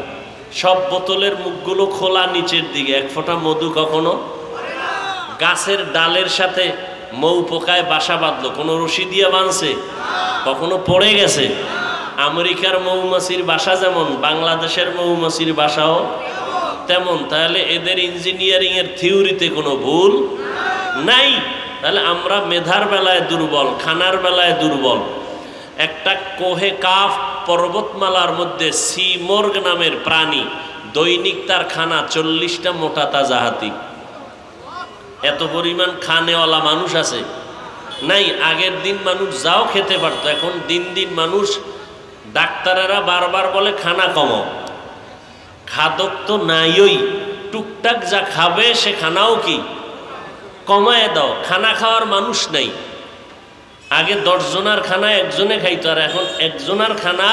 সব বোতলের মুখগুলো খোলা নিচের দিকে, 1 ফোঁটা মধু কখনো। গাছের ডালের সাথে মৌ পোকায় বাসা বাঁধলো, কোনো রশি দিয়ে বাঁধছে? কখনো পড়ে গেছে? আমেরিকার মৌমাছির বাসা যেমন, বাংলাদেশের মৌমাছির বাসাও তেমন। তাহলে এদের ইঞ্জিনিয়ারিং এর থিওরিতে কোনো ভুল নাই। তাহলে আমরা মেধার বেলায় দুর্বল, খানার বেলায় দুর্বল। একটা কোহে কাফ পর্বতমালার মধ্যে সিমর্গ নামের প্রাণী, দৈনিক তার খানা 40টা মোটা তাজা হাতি। এত পরিমাণ খানেওয়ালা মানুষ আছে নাই? আগের দিন মানুষ যাও খেতে পারতো, এখন দিন দিন মানুষ, ডাক্তারেরা বারবার বলে খানা কমাও। খাদক তো নাইই, টুকটাক যা খাবে সে খানাও কি কমায় দাও। খানা খাওয়ার মানুষ নাই। আগে 10 জনের খানা একজনে খাইতো, আর এখন একজনের খানা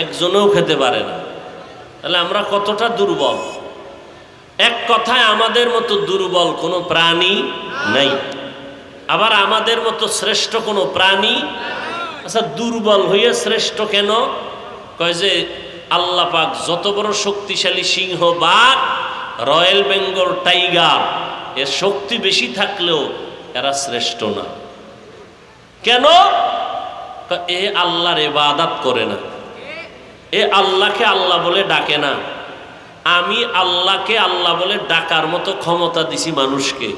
একজনেও খেতে পারে না। তাহলে আমরা কতটা দুর্বল! এক কথায় আমাদের মতো দুর্বল কোনো প্রাণী নাই, আবার আমাদের মতো শ্রেষ্ঠ কোনো প্রাণী। আচ্ছা, দুর্বল হয়ে শ্রেষ্ঠ কেন? কয় যে আল্লাহ পাক যত বড় শক্তিশালী সিংহ, বাঘ, রয়্যাল বেঙ্গল টাইগার, এর শক্তি বেশি থাকলেও এরা শ্রেষ্ঠ না। কেন? এ আল্লাহর ইবাদত করে না, এ আল্লাহকে আল্লাহ বলে ডাকে না। আমি আল্লাহকে আল্লাহ বলে ডাকার মতো ক্ষমতা দিছি মানুষকে,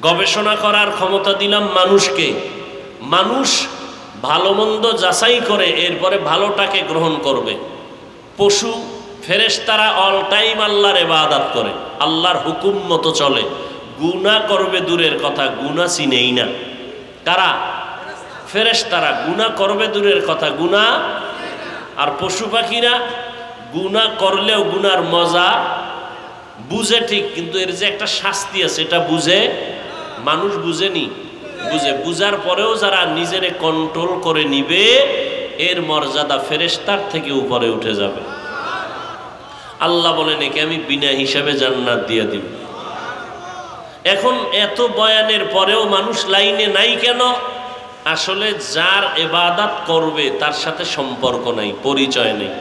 গবেষণা করার ক্ষমতা দিলাম মানুষকে। মানুষ ভালো মন্দ যাচাই করে এরপরে ভালোটাকে গ্রহণ করবে। পশু ফেরেশতারা অল টাইম আল্লাহর ইবাদত করে, আল্লাহর হুকুম মতো চলে। গুনাহ করবে দূরের কথা, গুনাহ চিনেই না। কারা? ফেরেশতারা। গুনাহ করবে দূরের কথা, গুনাহ। আর পশু পাখিরা গুনাহ করলেও গুনার মজা বুঝে ঠিক, কিন্তু এর যে একটা শাস্তি আছে এটা বুঝে। মানুষ বুঝেনি, বুঝে। বুঝার পরেও যারা নিজেরে কন্ট্রোল করে নিবে, এর মর্যাদা ফেরেশতার থেকে উপরে উঠে যাবে। আল্লাহ বলেন একে আমি বিনা হিসাবে জান্নাত দিয়ে দিব। এখন এত বয়ানের পরেও মানুষ লাইনে নাই কেন? আসলে যার ইবাদত করবে তার সাথে সম্পর্ক নাই, পরিচয় নেই।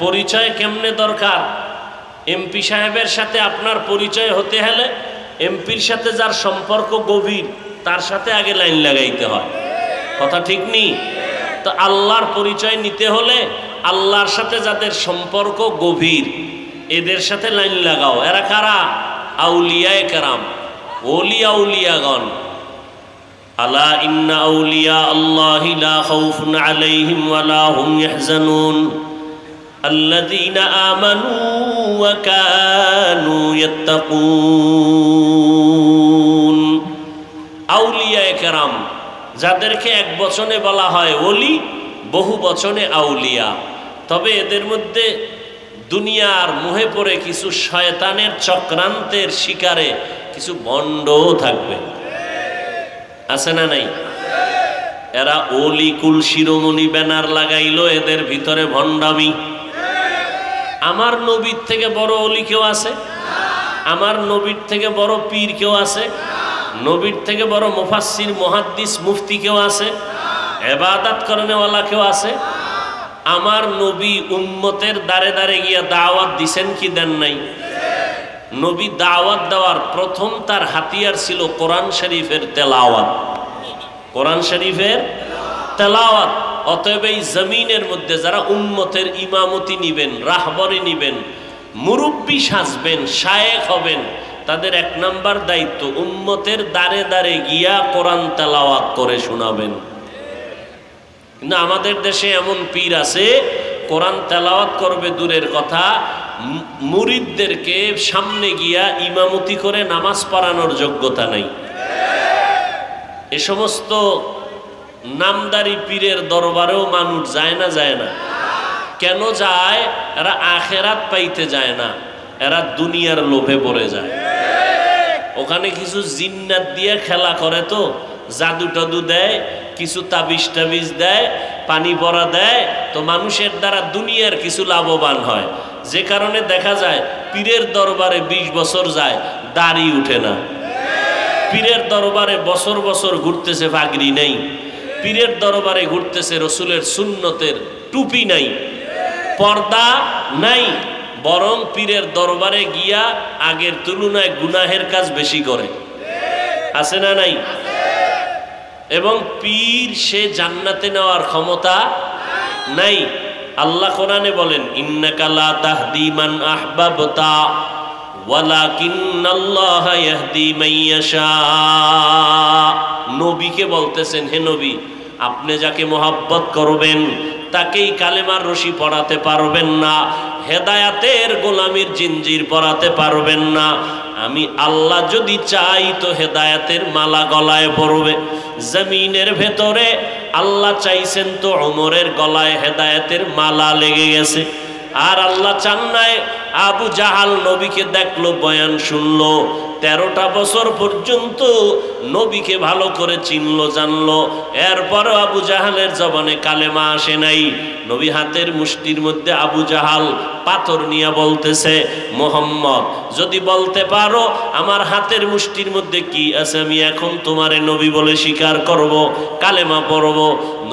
পরিচয় কেমনে দরকার? এমপি সাহেবের সাথে আপনার পরিচয় হতে হলে এমপির সাথে যার সম্পর্ক গভীর তার সাথে আগে লাইন লাগাইতে হয়। কথা ঠিক নেই? তো আল্লাহর পরিচয় নিতে হলে আল্লাহর সাথে যাদের সম্পর্ক গভীর এদের সাথে লাইন লাগাও। এরা কারা? আউলিয়ায়ে কেরাম, ওলি আউলিয়াগণ। আলা ইন্না আউলিয়া আল্লাহি লা খাউফুন আলাইহিম ওয়া লা হুম ইয়াহজানুন আল্লাযীনা আমানু ওয়া কানু ইয়াত্তাকুন। আউলিয়ায়ে কেরাম যাদেরকে এক বচনে বলা হয় ওলি, বহু বচনে আউলিয়া। তবে এদের মধ্যে দুনিয়ার মোহে পড়ে কিছু শয়তানের চক্রান্তের শিকারে কিছু ভণ্ডও থাকবে, আছে না নাই? এরা ওলি কুল শিরোমণি ব্যানার লাগাইলো, এদের ভিতরে ভণ্ডামি। আমার নবীর থেকে বড় ওলি কেউ আছে? আমার নবীর থেকে বড় পীর কেউ আছে? নবীর থেকে বড় মুফাসসির, মুহাদ্দিস, মুফতি কেউ আছে? ইবাদত করেনেওয়ালা কেউ আছে? আমার নবী উম্মতের দাঁড়ে দাঁড়ে গিয়া দাওয়াত দিছেন কি দেন নাই? নবী দাওয়াত দেওয়ার প্রথম তার হাতিয়ার ছিল কোরআন শরীফের তেলাওয়াত। কোরআন শরীফের তেলাওয়াত। অতএব এই জমিনের মধ্যে যারা উম্মতের ইমামতি নিবেন, রাহবরি নিবেন, মুরব্বী সাজবেন, শায়েখ হবেন, তাদের 1 নাম্বার দায়িত্ব উম্মতের দাঁড়ে দাঁড়ে গিয়া কোরআন তেলাওয়াত করে শোনাবেন। কিন্তু আমাদের দেশে এমন পীর আছে, কোরআন তেলাওয়াত করবে দূরের কথা, মুরিদদেরকে সামনে গিয়া ইমামতি করে নামাজ পড়ানোর যোগ্যতা নাই। এ সমস্ত নামদারি পীরের দরবারেও মানুষ যায় না? যায় না। কেন যায়? এরা আখেরাত পাইতে যায় না, এরা দুনিয়ার লোভে পড়ে যায়। ওখানে কিছু জিন্নাত দিয়ে খেলা করে, তো জাদু টাদু দেয়, কিছু তাবিজ টাবিজ দেয়, পানি পড়া দেয়, তো মানুষের দ্বারা দুনিয়ার কিছু লাভবান হয়। যে কারণে দেখা যায় পীরের দরবারে 20 বছর যায়, দাড়ি উঠে না। পীরের দরবারে বছর বছর ঘুরতেছে, পাগড়ি নাই। পীরের দরবারে ঘুরতেছে, রসুলের সুন্নতের টুপি নাই, পর্দা নাই। বরং পীরের দরবারে গিয়া আগের তুলনায় গুনাহের কাজ বেশি করে, আছে না নাই? এবং পীর সে জান্নাতে নেওয়ার ক্ষমতা নাই। আল্লাহ কোরআনে বলেন, ইন্নাকা লা তাহদি মান আহবাবতা ওয়ালাকিন্নাল্লাহা ইয়াহদি মান ইয়াশা। নবীকে বলতেছেন, হে নবী, আপনি যাকে মোহাব্বত করবেন তাকেই কালেমার রশি পড়াতে পারবেন না, হেদায়াতের গোলামির জিঞ্জির পরাতে পারবেন না। আমি আল্লাহ যদি চাই তো হেদায়াতের মালা গলায় পড়বে। জমিনের ভেতরে আল্লাহ চাইছেন তো ওমরের গলায় হেদায়াতের মালা লেগে গেছে। আর আল্লাহ চান নাই, আবু জাহাল নবীকে দেখলো, বয়ান শুনলো, 13টা বছর পর্যন্ত নবীকে ভালো করে চিনলো জানলো, এরপরও আবু জাহালের জবানে কালেমা আসে নাই। নবী হাতের মুষ্টির মধ্যে আবু জাহাল পাথর নিয়ে বলতেছে, মোহাম্মদ যদি বলতে পারো আমার হাতের মুষ্টির মধ্যে কি আছে, আমি এখন তোমারে নবী বলে স্বীকার করব, কালেমা পড়ব।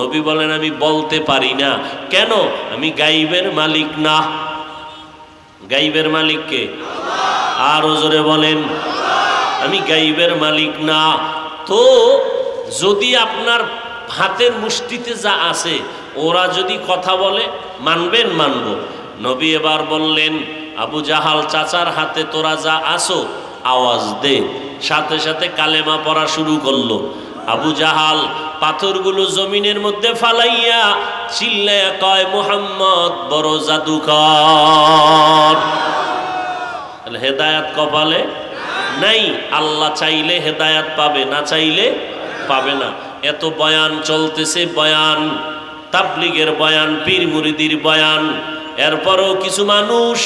নবী বলেন, আমি বলতে পারি না। কেন? আমি গাইবের মালিক না। গাইবের মালিক কে? আরো জোরে বলেন, আমি গাইবের মালিক না। তো যদি আপনার হাতের মুষ্টিতে যা আছে ওরা যদি কথা বলে মানবেন? মানব। নবী এবার বললেন, আবু জাহাল চাচার হাতে তোরা যা আসো আওয়াজ দে। সাথে সাথে কালেমা পড়া শুরু করলো। আবু জাহাল পাথরগুলো জমিনের মধ্যে ফালাইয়া চিল্লায়া কয়, মুহাম্মদ বড় জাদুকর। হেদায়াত কপালে নাই। আল্লাহ চাইলে হেদায়াত পাবে, না চাইলে পাবে না। এত বয়ান চলতেছে, বয়ান, তাবলীগের বয়ান, পীর মুরিদির বয়ান, এরপরও কিছু মানুষ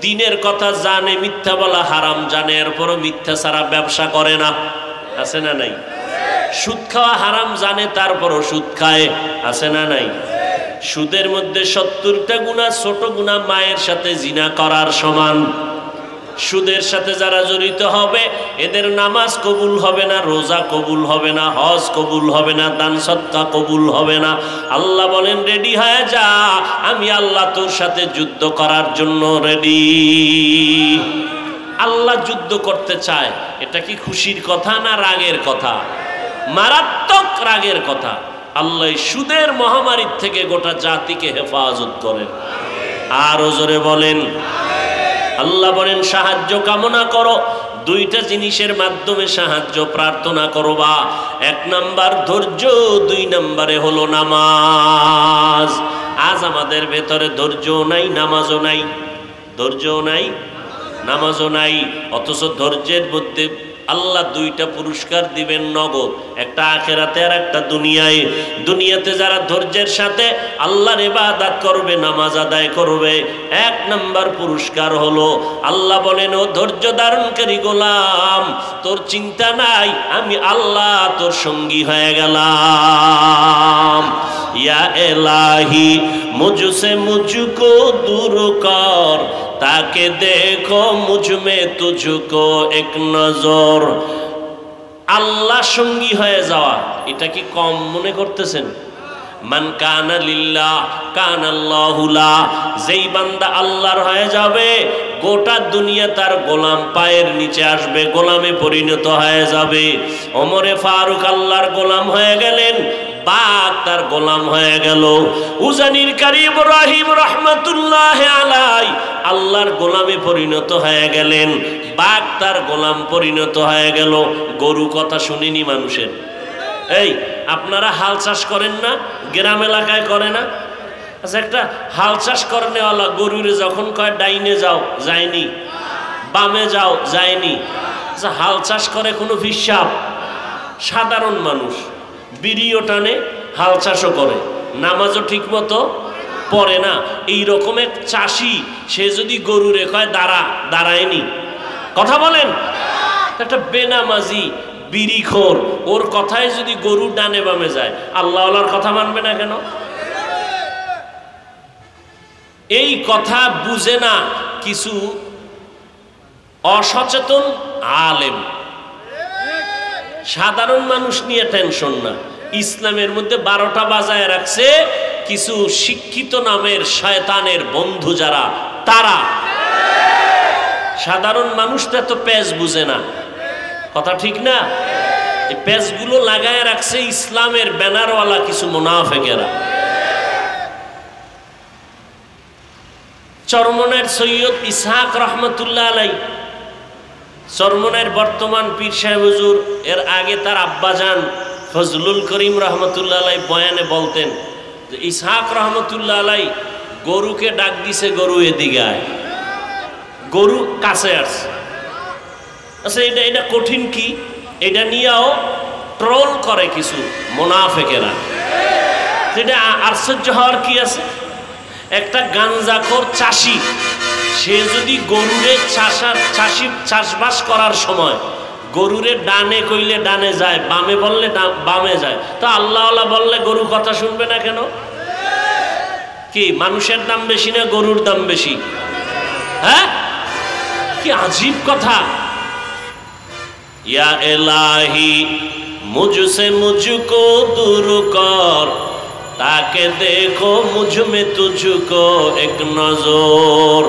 দিনের কথা জানে, মিথ্যা বলা হারাম জানে, এরপরও মিথ্যা ছাড়া ব্যবসা করে না। আছে না নাই? সুদ খাওয়া হারাম জানে, তারপরও সুদ খায়। আছে না নাই? সুদের মধ্যে 70টা গুনাহ, ছোট গুনাহ মায়ের সাথে জিনা করার সমান। সুদের সাথে যারা জড়িত হবে এদের নামাজ কবুল হবে না, রোজা কবুল হবে না, হজ কবুল হবে না, দান সদকা কবুল হবে না। আল্লাহ বলেন, রেডি হয়ে যা, আমি আল্লাহ তোর সাথে যুদ্ধ করার জন্য রেডি। আল্লাহ যুদ্ধ করতে চায়, এটা কি খুশির কথা না রাগের কথা? মারাত্মক রাগের কথা। আল্লাহ সুদের মহামারীর থেকে গোটা জাতিকে হেফাজত করেন। আরো জোরে বলেন, আল্লাহ বলেন সাহায্য কামনা করো, দুইটা জিনিসের মাধ্যমে সাহায্য প্রার্থনা করবা। 1 নাম্বার ধৈর্য, 2 নম্বরে হলো নামাজ। আজ আমাদের ভেতরে ধৈর্যও নাই, নামাজও নাই। ধৈর্যও নাই, নামাজও নাই। অথচ ধৈর্যের মধ্যে আল্লাহ 2টা পুরস্কার দিবেন নগদ, একটা আখিরাতে আর একটা দুনিয়ায়। দুনিয়াতে যারা ধৈর্যের সাথে আল্লাহর ইবাদত করবে, নামাজ আদায় করবে, 1 নাম্বার পুরস্কার হলো, আল্লাহ বলেন, ও ধৈর্য ধারণকারী গোলাম, তোর চিন্তা নাই, আমি আল্লাহ তোর সঙ্গী হয়ে গেলাম। ইয়া এলাহি মুঝসে মুঝকো দূর কর, তাকে দেখো মুঝমে তুঝকো এক নজর। আল্লাহ সঙ্গী হয়ে যাওয়া, এটা কি কম মনে করতেছেন? মান কানা লিল্লাহ কানাল্লাহু লা, যেই বান্দা আল্লাহর হয়ে যাবে গোটা দুনিয়া তার গোলাম পায়ের নিচে আসবে, গোলামে পরিণত হয়ে যাবে। ওমরে ফারুক আল্লাহর গোলাম হয়ে গেলেন, বাঘ তার গোলাম হয়ে গেল। উজানির কারি ইব্রাহিম রাহমাতুল্লাহ আলাই আল্লাহর গোলামে পরিণত হয়ে গেলেন, বাঘ তার গোলাম পরিণত হয়ে গেল। গরু কথা শুনিনি মানুষের? এই আপনারা হাল চাষ করেন না? গ্রাম এলাকায় করে না? আচ্ছা, একটা হাল চাষ করেনেওয়ালা গরুরে যখন কয় ডাইনে যাও, যায়নি, বামে যাও, যায়নি। আচ্ছা, হাল চাষ করে কোনো হিসাব? সাধারণ মানুষ বিড়িও টানে, হাল চাষও করে, নামাজও ঠিক মতো পড়ে না। এই রকম এক চাষি, সে যদি গরুরে কয় দাঁড়া, দাঁড়ায়নি। কথা বলেন? একটা বেনামাজি বিড়িখোর, ওর কথায় যদি গরু ডানে বামে যায়, আল্লাহর কথা মানবে না কেন? এই কথা বুঝে না কিছু অসচেতন আলেম। সাধারণ মানুষ নিয়ে টেনশন না, ইসলামের মধ্যে 12টা বাজায় রাখছে কিছু শিক্ষিত নামের শয়তানের বন্ধু যারা, তারা। সাধারণ মানুষটা তো পেজ বুঝে না, কথা ঠিক না? এই পেজগুলো লাগায় রাখছে ইসলামের ব্যানারওয়ালা কিছু মুনাফিকেরা। চরমনের সৈয়দ ইসহাক রহমতুল্লাহ আলাই, চরমনের বর্তমান পীর সাহেব হুজুর, এর আগে তার আব্বাজান ফজলুল করিম রহমতুল্লাহ আলাই বয়ানে বলতেন যে ইসহাক রহমতুল্লাহ আলাই গরুকে ডাক দিছে, গরু এদিকে আয়, গরু কাছে আসছে। আচ্ছা, এটা কঠিন কি? এটা নিয়েও ট্রোল করে কিছু মুনাফিকেরা। এটা আশ্চর্য হওয়ার কি আছে? একটা গাঞ্জাখোর চাষি সে যদি গরুরে চাষবাস করার সময় গরুরে ডানে কইলে ডানে যায়, বামে বললে বামে যায়, তো আল্লাহওয়ালা বললে গরু কথা শুনবে না কেন? কি মানুষের দাম বেশি না গরুর দাম বেশি? হ্যাঁ, কি আজীব কথা। ইয়া ইলাহি মুঝসে মুঝকো দূর কর, তাকে দেখো মুঝ মে তুঝকো এক নজর।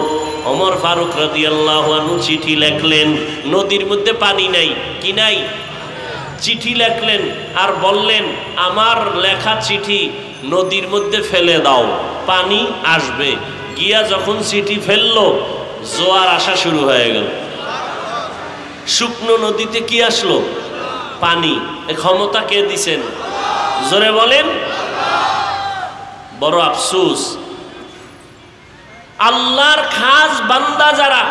ওমর ফারুক রাদিয়াল্লাহু আনহু চিঠি লেখলেন, নদীর মধ্যে পানি নাই, কি নাই, চিঠি লেখলেন আর বললেন আমার লেখা চিঠি নদীর মধ্যে ফেলে দাও, পানি আসবে। গিয়া যখন চিঠি ফেললো, জোয়ার আসা শুরু হয়ে গেল। শুকনো নদীতে কি আসলো? পানি। এ ক্ষমতা কে দিছেন? জোরে বলেন। বড় আফসোস, আল্লাহর খাস বান্দা যারা,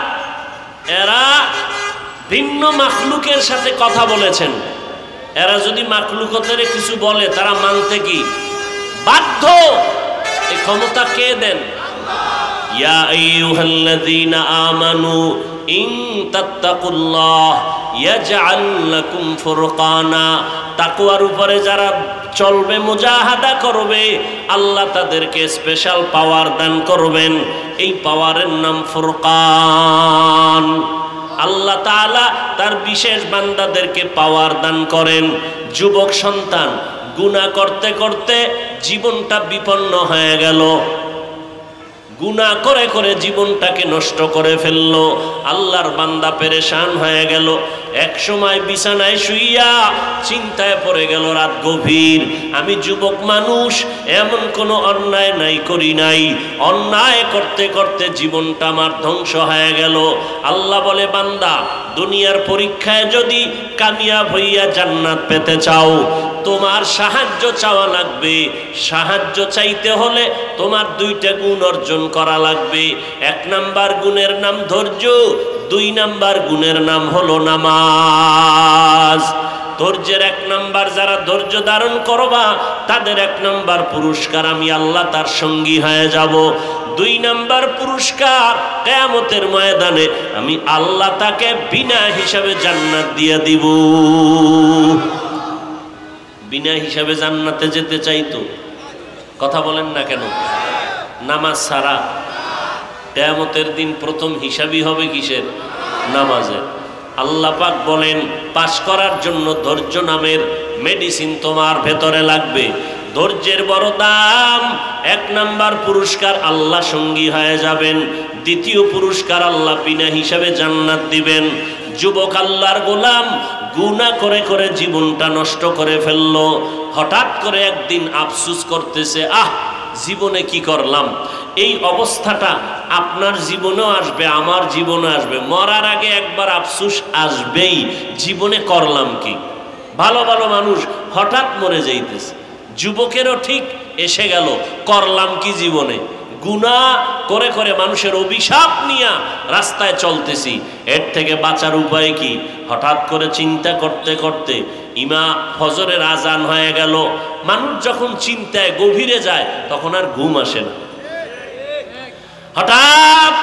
এরা ভিন্ন মাখলুকের সাথে কথা বলেছেন, এরা যদি মাখলুকতের কিছু বলে তারা মানতে কি বাধ্য। এই ক্ষমতা কে দেন? ইয়া আইয়ুহাল্লাযীনা আমানু ইন তাত্তাকুল্লাহ ইয়াজআল লাকুম ফুরকানা। তাকওয়ার উপরে যারা চলবে, মুজাহাদা করবে, আল্লাহ তাদেরকে স্পেশাল পাওয়ার দান করবেন। এই পাওয়ারের নাম ফুরকান। আল্লাহ তাআলা তার বিশেষ বান্দাদেরকে পাওয়ার দান করেন। যুবক সন্তান গুনাহ করতে করতে জীবনটা বিপন্ন হয়ে গেল, গুনাহ করে করে জীবনটাকে নষ্ট করে ফেললো, আল্লাহর বান্দা পেরেশান হয়ে গেল। এক সময় বিছানায় শুইয়া চিন্তায় পড়ে গেল, রাত গভীর, আমি যুবক মানুষ, এমন কোনো অন্যায় নাই করি নাই, অন্যায় করতে করতে জীবনটা আমার ধ্বংস হয়ে গেল। আল্লাহ বলে, বান্দা, দুনিয়ার পরীক্ষায় যদি কামিয়াব হইয়া জান্নাত পেতে চাও, তোমার সাহায্য চাওয়া লাগবে। সাহায্য চাইতে হলে তোমার দুইটা গুণ অর্জন করা লাগবে। এক নাম্বার গুণের নাম ধৈর্য, দুই নাম্বার গুণের নাম হলো নামাজ। ধৈর্যের এক নাম্বার, যারা ধৈর্য ধারণ করবা তাদের এক নাম্বার পুরস্কার আমি আল্লাহ তার সঙ্গী হয়ে যাব। দুই নাম্বার পুরস্কার, কিয়ামতের ময়দানে আমি আল্লাহ তাকে বিনা হিসাবে জান্নাত দিয়ে দিব। বিনা হিসাবে জান্নাতে যেতে চাইতো, কথা বলেন না কেন? নামাজ ছাড়া কিয়ামতের দিন প্রথম হিসাবই হবে কিসের? নামাজের। আল্লাহ পাক বলেন, পাস করার জন্য ধৈর্য নামের মেডিসিন তোমার ভেতরে লাগবে। ধৈর্যের বড় দাম। এক নাম্বার পুরস্কার, আল্লাহ সঙ্গী হয়ে যাবেন। দ্বিতীয় পুরস্কার, আল্লাহ বিনা হিসাবে জান্নাত দিবেন। যুবক আল্লাহর গোলাম গুনাহ করে করে জীবনটা নষ্ট করে ফেললো। হঠাৎ করে একদিন আফসোস করতেছে, জীবনে কি করলাম। এই অবস্থাটা আপনার জীবনেও আসবে, আমার জীবনে আসবে। মরার আগে একবার আফসোস আসবেই, জীবনে করলাম কি। ভালো ভালো মানুষ হঠাৎ মরে যাইতেছে, যুবকেরও ঠিক এসে গেল, করলাম কি জীবনে। গুনাহ করে করে মানুষের অভিশাপ নিয়ে রাস্তায় চলতেছি, এর থেকে বাঁচার উপায় কি? হঠাৎ করে চিন্তা করতে করতে ফজরের আজান হয়ে গেল। মানুষ যখন চিন্তায় গভীরে যায় তখন আর ঘুম আসে না। হঠাৎ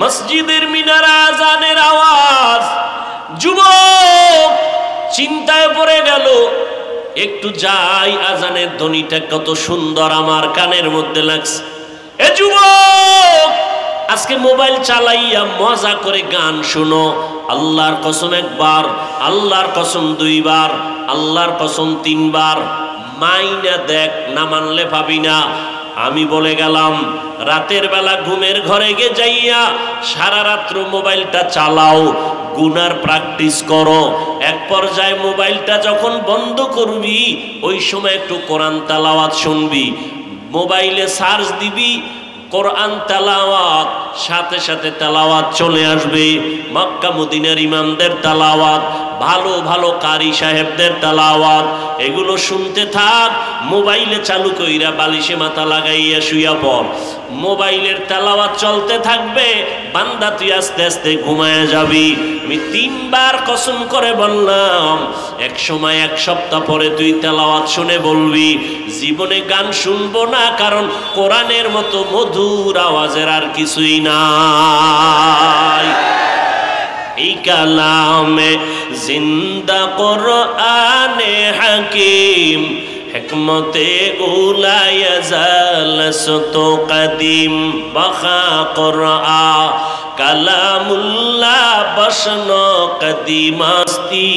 মসজিদের মিনারে আজানের আওয়াজ, যুবক চিন্তায় পড়ে গেল, একটু যাই, আজানের ধ্বনিটা কত সুন্দর আমার কানের মধ্যে লাগছে। এ যুবক, আজকে মোবাইল চালাইয়া মজা করে গান শুনো। আল্লাহর কসম একবার, আল্লাহর কসম দুইবার, আল্লাহর কসম তিনবার, মাইনা দেখ, না মানলে পাবি না। আমি বলে গেলাম, রাতের বেলা ঘুমের ঘরে গে যাইয়া সারা রাত্র মোবাইলটা চালাও, গুনার প্র্যাকটিস করো। এক পর্যায়ে মোবাইলটা যখন বন্ধ করবি, ওই সময় একটু কোরআন তেলাওয়াত শুনবি। মোবাইলে সার্চ দিবি কোরআন তেলাওয়াত, সাথে সাথে তেলাওয়াত চলে আসবে। মক্কা মদিনার ইমামদের তেলাওয়াত, ভালো ভালো কারি সাহেবদের তেলাওয়াত, এগুলো শুনতে থাক। মোবাইলে চালু কইরা বালিশে মাথা লাগাইয়া শুইয়া পড়, মোবাইলের তেলাওয়াত চলতে থাকবে, বান্দা তুই আস্তে আস্তে ঘুমায় যাবি। আমি 3 বার কসম করে বললাম, এক সময় 1 সপ্তাহ পরে তুই তেলাওয়াত শুনে বলবি জীবনে গান শুনবো না, কারণ কোরআনের মতো মধুর আওয়াজের আর কিছুই নাই। এই কালামে জিন্দা কোরআনে হাকিম, হিকমতে উলায়া জালসত কদিম, বখা কোরআন কালামুল্লাহ বসন কদিমাস্তি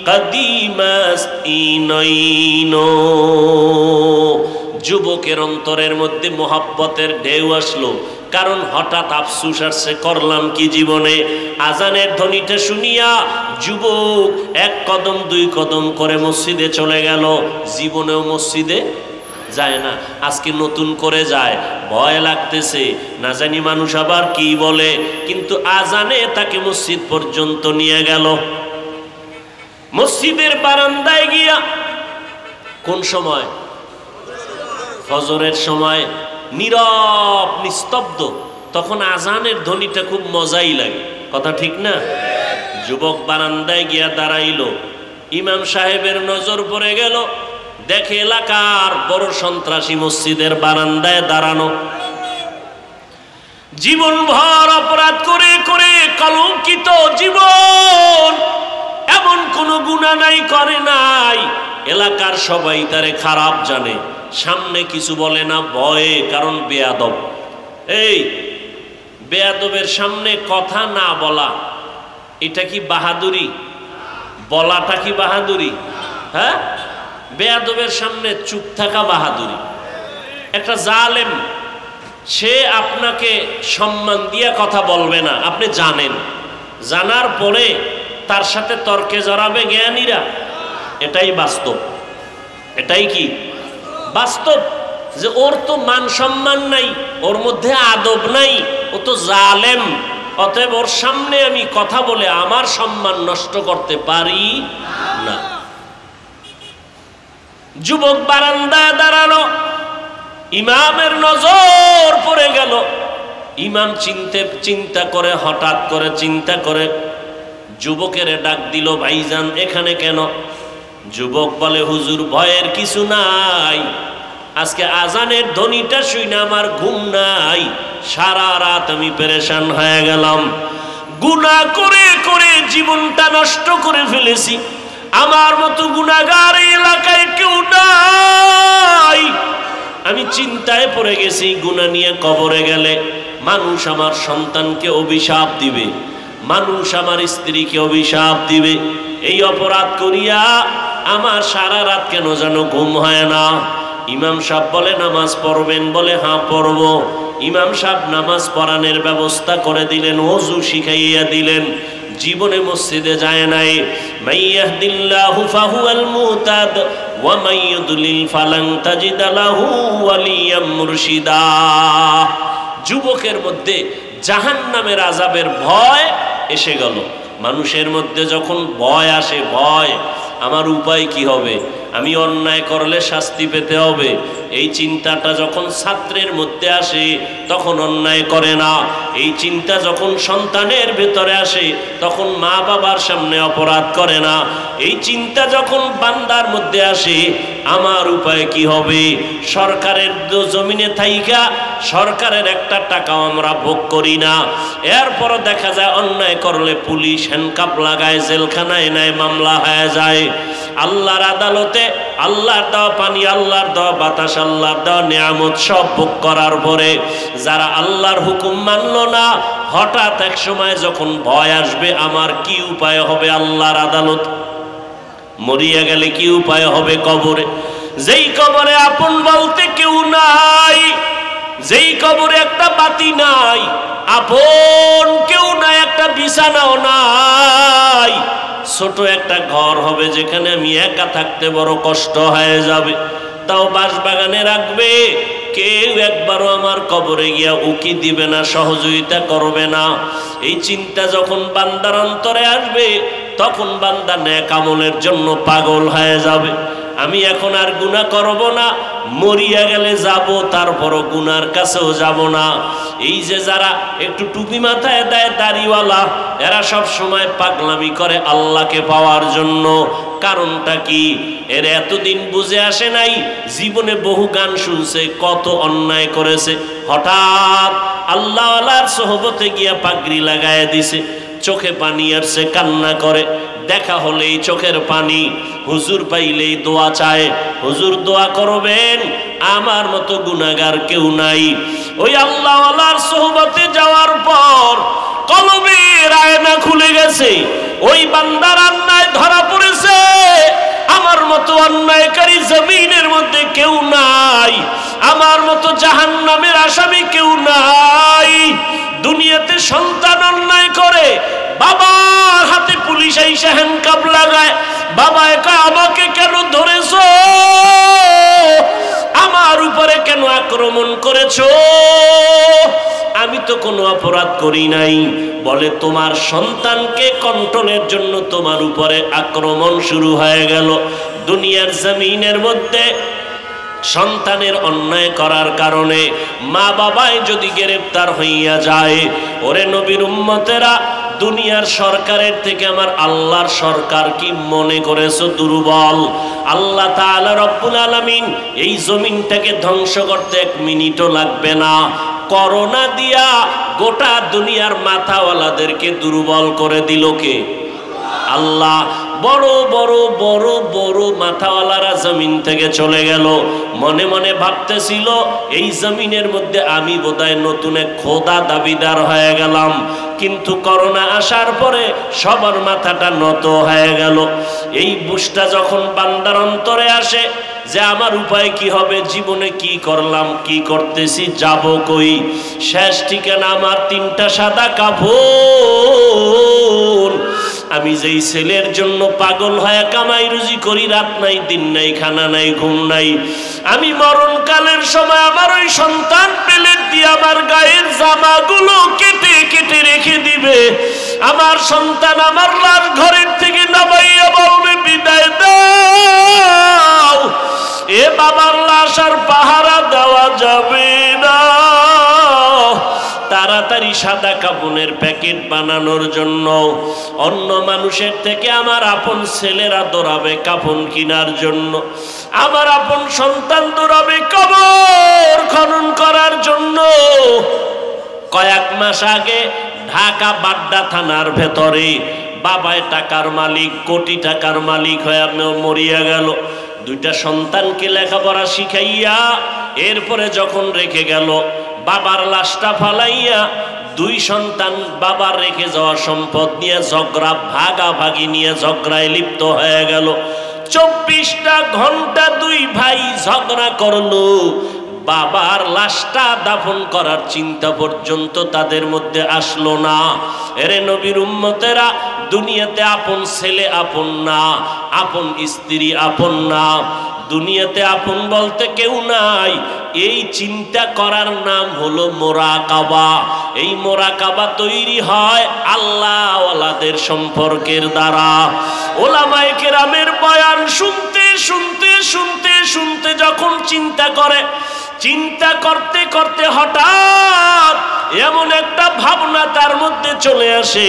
কদিমাস্তি নইনো। যুবকের অন্তরের মধ্যে মোহাব্বতের ঢেউ আসলো, কারণ হঠাৎ আফসুস আসছে, করলাম কি জীবনে। আজানের ধ্বনিটা শুনিয়া যুবক 1 কদম 2 কদম করে মসজিদে চলে গেল। জীবনেও মসজিদে যায় না, আজকে নতুন করে যায়, ভয় লাগতেছে, না জানি মানুষ আবার কি বলে, কিন্তু আজানে তাকে মসজিদ পর্যন্ত নিয়ে গেল। মসজিদের বারান্দায় গিয়া, কোন সময়? ফজরের সময়, নীরব নিস্তব্ধ, তখন আজানের ধ্বনিটা খুব মজাই লাগে, কথা ঠিক না? যুবক বারান্দায় গিয়া দাঁড়াইল, ইমাম সাহেবের নজর পড়ে গেল, দেখে এলাকার বড় সন্ত্রাসী মসজিদের বারান্দায় দাঁড়ানো। জীবনভর অপরাধ করে করে কলঙ্কিত জীবন, এমন কোন গুনাহ নাই করে নাই, এলাকার সবাই তারে খারাপ জানে, সামনে কিছু বলে না ভয়ে, কারণ বেয়াদব। এই বেয়াদবের সামনে কথা না বলা, এটা কি বাহাদুরি? বলাটা কি বাহাদুরি? হ্যাঁ, বেয়াদবের সামনে চুপ থাকা বাহাদুরি। একটা জালেম, সে আপনাকে সম্মান দিয়ে কথা বলবে না, আপনি জানেন, জানার পরে তার সাথে তর্কে জড়াবে জ্ঞানীরা, এটাই বাস্তব। এটাই কি বাস্তব, যে ওর তো মান সম্মান নাই, ওর মধ্যে আদব নাই, ও তো জালেম, অতএব ওর সামনে আমি কথা বলে আমার সম্মান নষ্ট করতে পারি না। যুবক বারান্দায় দাঁড়ানো, ইমামের নজর পড়ে গেল। ইমাম চিন্তা করে, হঠাৎ করে চিন্তা করে যুবকের ডাক দিল, ভাইজান এখানে কেন? যুবক বলে, হুজুর ভয়ের কিছু নাই, আজকে আজানের ধ্বনিটা শুনে আমার ঘুম নাই, সারা রাত আমি পেরেশান হয়ে গেলাম, গুনাহ করে করে জীবনটা নষ্ট করে ফেলেছি, আমার মতো গুনাহগার এই এলাকায় কেউ নাই, আমি চিন্তায় পড়ে গেছি, গুনাহ নিয়ে কবরে গেলে মানুষ আমার সন্তানকে অভিশাপ দিবে, মানুষ আমার স্ত্রীকে অভিশাপ দিবে, এই অপরাধ করিয়া আমার সারা রাত কেন যেন ঘুম হয় না। ইমাম সাহেব বলে, নামাজ পড়বেন? বলে, হ্যাঁ পড়ব। ইমাম সাহেব নামাজ পড়ানোর ব্যবস্থা করে দিলেন, ওযু শিখাইয়া দিলেন, জীবনে মসজিদে যায় নাই। মাইয়াহদিল্লাহু ফাহুয়াল মুহতাদ ওয়া মাইয়ুদলিল ফালান তাজিদ লাহু ওয়ালিয়াম মুরশিদা। যুবকের মধ্যে জাহান্নামের আযাবের ভয় এসে গেল। মানুষের মধ্যে যখন ভয় আসে, ভয়, আমার উপায় কি হবে, আমি অন্যায় করলে শাস্তি পেতে হবে, এই চিন্তাটা যখন ছাত্রের মধ্যে আসে তখন অন্যায় করে না। এই চিন্তা যখন সন্তানের ভেতরে আসে তখন মা বাবার সামনে অপরাধ করে না। এই চিন্তা যখন বান্দার মধ্যে আসে, আমার উপায় কি হবে, সরকারের জমিনে থাইকা সরকারের একটা টাকাও আমরা ভোগ করি না, এরপরও দেখা যায় অন্যায় করলে পুলিশ হ্যান্ডকাপ লাগায়, জেলখানায় নেয়, মামলা হয়ে যায়। আল্লাহর আদালতে আল্লাহর দেওয়া পানি, আল্লাহর দেওয়া বাতাস, আল্লাহর দেওয়া নিয়ামত সব ভোগ করার পরে যারা আল্লাহর হুকুম মানলো না, হঠাৎ এক সময় যখন ভয় আসবে, আমার কি উপায় হবে আল্লাহর আদালত, মরিয়া গেলে কি উপায় হবে কবরে, যেই কবরে আপন বলতে কেউ নাই, যেই কবরে একটা বাতি নাই, আপন কেউ নাই, একটা বিছানাও নাই, ছোট একটা ঘর হবে যেখানে আমি একা থাকতে বড় কষ্ট হয়ে যাবে, তাও বাঁশবাগানে রাখবে, কেউ একবারও আমার কবরে গিয়া উকি দিবে না, সহযোগিতা করবে না। এই চিন্তা যখন বান্দার অন্তরে আসবে তখন বান্দা নেক আমলের জন্য পাগল হয়ে যাবে। আমি এখন আর গুনাহ করব না, মরিয়া গেলে যাব, তারপরও গুনার কাছেও যাব না। এই যে যারা একটু টুপি মাথায় দেয় দাড়িওয়ালা, এরা সব সময় পাগলামি করে আল্লাহকে পাওয়ার জন্য। কারণটা কি? এর এতদিন বুঝে আসে নাই, জীবনে বহু গান শুনছে, কত অন্যায় করেছে, হঠাৎ আল্লাহওয়ালার সোহবতে গিয়া পাগড়ি লাগায় দিছে, চোখে পানি আসছে, কান্না করে, দেখা হলেই চোখের পানি, হুজুর পাইলেই দোয়া চায়, হুজুর দোয়া করবেন, আমার মতো গুনাহগার কেউ নাই। ওই আল্লাহওয়ালার সোহবতে যাওয়ার পর কলবের আয়না খুলে গেছে, ওই বান্দার অন্যায় ধরা পড়েছে, আমার মতো অন্যায়কারী জমিনের মধ্যে কেউ নাই, আমার মতো জাহান্নামের আসামি কেউ নাই। দুনিয়াতে সন্তান অন্যায় করে, বাবার হাতে পুলিশ এসে হ্যান্ডকাপ লাগায়, বাবা একা আমাকে কেন ধরেছো, আমার উপরে কেন আক্রমণ করেছো, আমি তো কোনো অপরাধ করি নাই। বলে তোমার সন্তানকে কন্ট্রোলের জন্য তোমার উপরে আক্রমণ শুরু হয়ে গেল। দুনিয়ার জমিনের মধ্যে সন্তানের অন্যায় করার কারণে মা বাবাই যদি গ্রেফতার হইয়া যায়, ওরে নবীর উম্মতেরা, দুনিয়ার সরকারের থেকে আমার আল্লাহর সরকার কি মনে করেছো দুর্বল? আল্লাহ তাআলা রব্বুল আলামিন এই জমিনটাকে ধ্বংস করতে 1 মিনিটও লাগবে না। করোনা দিয়া গোটা দুনিয়ার মাথাওয়ালাদেরকে দুর্বল করে দিল কে? আল্লাহ। বড় বড় বড় বড় মাথাওয়ালারা জমিন থেকে চলে গেল, মনে মনে ভাবতেছিল এই জমিনের মধ্যে আমি বোধহয় নতুন এক খোদা দাবিদার হয়ে গেলাম। কিন্তু করোনা আসার পরে সবার মাথাটা নত হয়ে গেল। এই বুঝটা যখন বান্দার অন্তরে আসে যে আমার উপায় কি হবে, জীবনে কি করলাম, কি করতেছি, যাব কই, শেষ ঠিকানা আমার 3টা সাদা কাপড়। আমি যেই ছেলের জন্য পাগল হয়ে কামাই রুজি করি, রাত নাই দিন নাই, খানা নাই ঘুম নাই, আমি মরণকালের সময় আমার ওই সন্তান প্লেট দিয়ে আমার গায়ের জামাগুলো কেটে কেটে রেখে দিবে, আমার সন্তান আমার লাশ ঘরের থেকে নামাইয়া বলবে বিদায় দাও, এ বাবার লাশ আর পাহারা দেওয়া যাবে না। তাড়াতাড়ি সাদা কাপড়ের প্যাকেট বানানোর জন্য অন্য মানুষের থেকে আমার আপন ছেলেরা দৌড়াবে কাফন কেনার জন্য, আমার আপন সন্তান দৌড়াবে কবর খনন করার জন্য। কয়েক মাস আগে ঢাকা বাড্ডা থানার ভেতরে বাবায় টাকার মালিক, কোটি টাকার মালিক হয়ে মরিয়া গেল। 2টা সন্তানকে লেখাপড়া শিখাইয়া এরপরে যখন রেখে গেল, বাবার লাশটা ফালাইয়া 2 সন্তান বাবার রেখে যাওয়া সম্পদ নিয়ে ঝগড়া, ভাগাভাগি নিয়ে ঝগড়ায় লিপ্ত হয়ে গেল। 24টা ঘন্টা 2 ভাই ঝগড়া করলো, বাবার লাশটা দাফন করার চিন্তা পর্যন্ত তাদের মধ্যে আসলো না। এরে নবীর উম্মতেরা, দুনিয়াতে আপন ছেলে আপন না, আপন স্ত্রী আপন না, দুনিয়াতে আপন বলতে কেউ নাই। এই চিন্তা করার নাম হলো মোরাকাবা। এই মোরাকাবা তৈরি হয় আল্লাহওয়ালাদের সম্পর্কের দ্বারা। ওলামায়ে কেরামের বয়ান শুনতে শুনতে শুনতে শুনতে যখন চিন্তা করে, চিন্তা করতে করতে হঠাৎ এমন একটা ভাবনা তার মধ্যে চলে আসে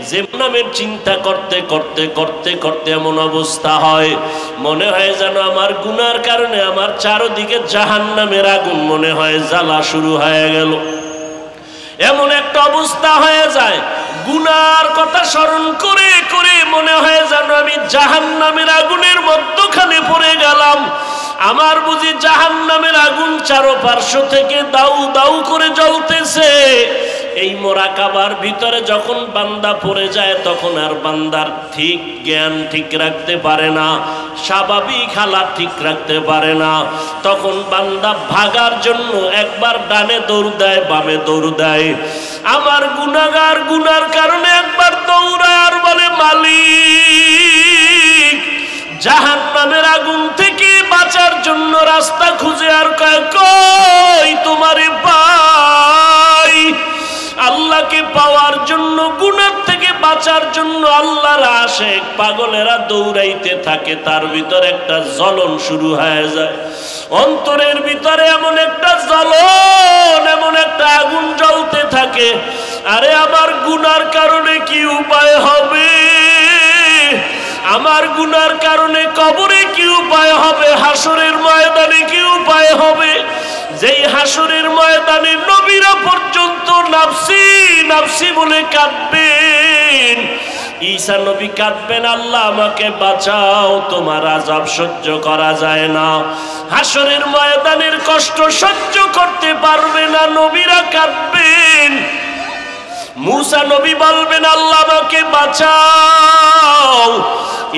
যে নামের চিন্তা করতে করতে করতে করতে এমন অবস্থা হয়, মনে হয় যেন আমার গুনার কারণে আমার চারদিকে জাহান্নামের আগুন মনে হয় জ্বালা শুরু হয়ে গেল। এমন একটা অবস্থা হয়ে যায়, গুনার কথা স্মরণ করে করে মনে হয় যেন আমি জাহান্নামের আগুনের মধ্যখানে পড়ে গেলাম। আমার বুঝি জাহান্নামের আগুন চারপার্শ্ব থেকে দাউ দাউ করে জ্বলতেছে। এই মোরাকাবার ভিতরে যখন বান্দা পড়ে যায়, তখন আর বান্দার ঠিক জ্ঞান ঠিক রাখতে পারে না, স্বাভাবিক হালাত ঠিক রাখতে পারে না। তখন বান্দা ভাগার জন্য একবার ডানে দৌড় দেয়, বামে দৌড় দেয়। আমার গুনাহগার গুনার কারণে একবার দৌড়ায় আর বলে, মালিক, জাহান্নামের আগুন থেকে বাঁচার জন্য রাস্তা খুঁজে, আর কয় কই তোমারে পাই। আল্লাহকে পাওয়ার জন্য, গুনাহ থেকে বাঁচার জন্য আল্লাহর আশিক পাগলেরা দৌড়াইতে থাকে। তার ভিতরে একটা জ্বলন শুরু হয়ে যায়, অন্তরের ভিতরে এমন একটা জ্বলন, এমন একটা আগুন জ্বলতে থাকে। আরে আমার গুনার কারণে কি উপায় হবে, আমার গুনার কারণে কবরে কি উপায় হবে, হাসরের ময়দানে কি উপায় হবে, যেই হাসরের ময়দানে নবীরা পর্যন্ত নাফসি নাফসি বলে কাঁদবেন। ঈসা নবী কাঁদবেন, আল্লাহ আমাকে বাঁচাও, তোমার আযাব সহ্য করা যায় না। হাসরের ময়দানের কষ্ট সহ্য করতে পারবে না, নবীরা কাঁদবেন। মুসা নবী বলবেন, আল্লাহ আমাকে বাঁচাও।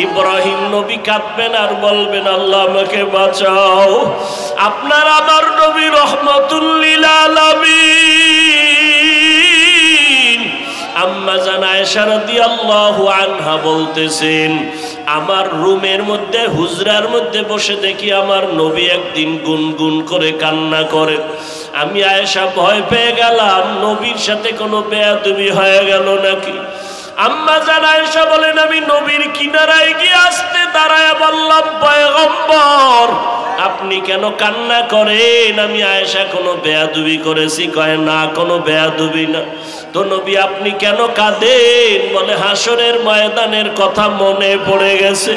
ইব্রাহিম নবী কাঁদবেন আর বলবেন, আল্লাহ আমাকে বাঁচাও। আপনার আমার নবী রহমাতুল লিল আলামিন আম্মা জান আয়েশা রাদিয়াল্লাহু আনহা বলতেছেন, আমার রুমের মধ্যে, হুজরার মধ্যে বসে দেখি আমার নবী একদিন গুনগুন করে কান্না করেন। আমি আয়েশা ভয় পেয়ে গেলাম, নবীর সাথে কোনো বেয়াদবি হয়ে গেল নাকি। আম্মা জান আয়েশা বলেন, আমি নবীর কিনারায় গিয়ে আস্তে দাঁড়ায় বললাম, পয়গম্বর আপনি কেন কান্না করেন? আমি আয়েশা কোনো বেয়াদবি করেছি? কয় না, কোনো বেয়াদবি না। তো নবী আপনি কেন কাঁদেন? বলে হাসরের ময়দানের কথা মনে পড়ে গেছে।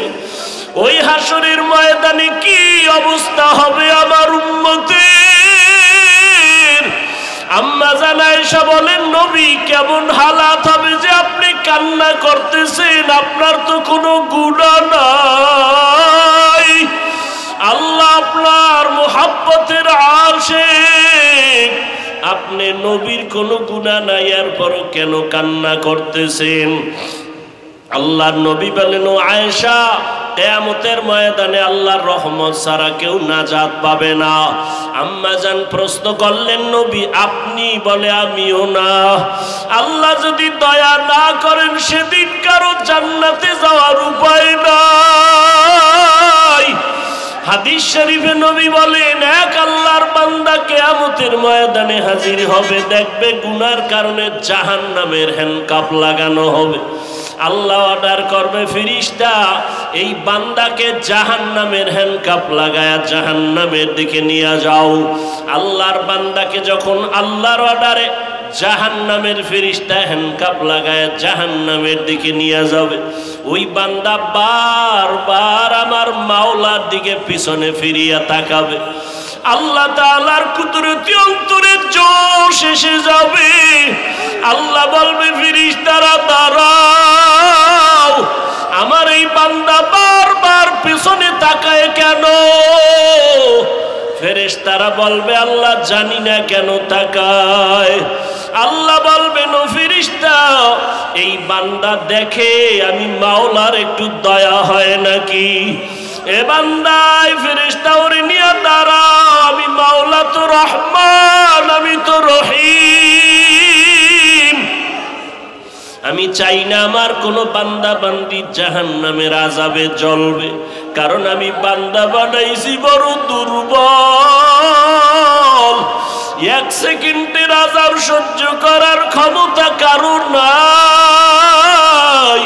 ওই হাসরের ময়দানে কি অবস্থা হবে আমার উম্মতের। আম্মা জান আয়েশা বলেন, নবী কেমন হালাত হবে যে আপনি কান্না করতেছেন? আপনার তো কোনো গুনাহ নাই, আল্লাহ আপনার মুহাব্বতের আশিক, আপনি নবীর কোনো গুনাহ নাই, এরপরও কেন কান্না করতেছেন? আল্লাহর নবী বলেন, ও আয়েশা কিয়ামতের ময়দানে আল্লাহর রহমত ছাড়া কেউ নাজাত পাবে না। আম্মা জান প্রশ্ন করলেন, নবী আপনি? বলে আমিও না। আল্লাহ যদি দয়া না করেন সেদিন কারো জান্নাতে যাওয়ার উপায় নাই। হাদিস শরীফে নবী বলেন, এক আল্লাহর বান্দা কিয়ামতের ময়দানে হাজির হবে, দেখবে গুনার কারণে জাহান্নামের হ্যান্ডকাপ লাগানো হবে। আল্লাহ অর্ডার করবে, ফেরেশতা এই বান্দাকে জাহান্নামের হ্যান্ডকাপ লাগায়া জাহান্নামের দিকে নিয়ে যাও। আল্লাহর বান্দাকে যখন আল্লাহর অর্ডারে জাহান্নামের ফেরেশতা হ্যান্ডকাপ লাগায় জাহান্নামের দিকে নিয়ে যাবে, ওই বান্দা বারবার আমার মাওলার দিকে পিছনে ফিরিয়া তাকাবে। আল্লাহ তাআলার কুদরতি অন্তরে জোশ এসে যাবে। আল্লাহ বলবে, ফেরেশতারা দাঁড়াও, আমার এই বান্দা বারবার পিছনে তাকায় কেন? ফেরেশতারা বলবে, আল্লাহ জানি না কেন তাকায়। আল্লাহ বলবেন, ও ফেরেশতা এই বান্দা দেখে আমি মাওলার একটু দয়া হয় নাকি। এ বান্দাই ফেরেশতা ওরে নিয়ে দাঁড়াও, আমি মাওলা তো রহমান, আমি তো রহিম, আমি চাই না আমার কোনো বান্দা বান্দি জাহান্নামের আযাবে জ্বলবে, কারণ আমি বান্দা বানাইছি বড় দুর্বল। এক সেকেন্ডের আযাব সহ্য করার ক্ষমতা কারোর নাই।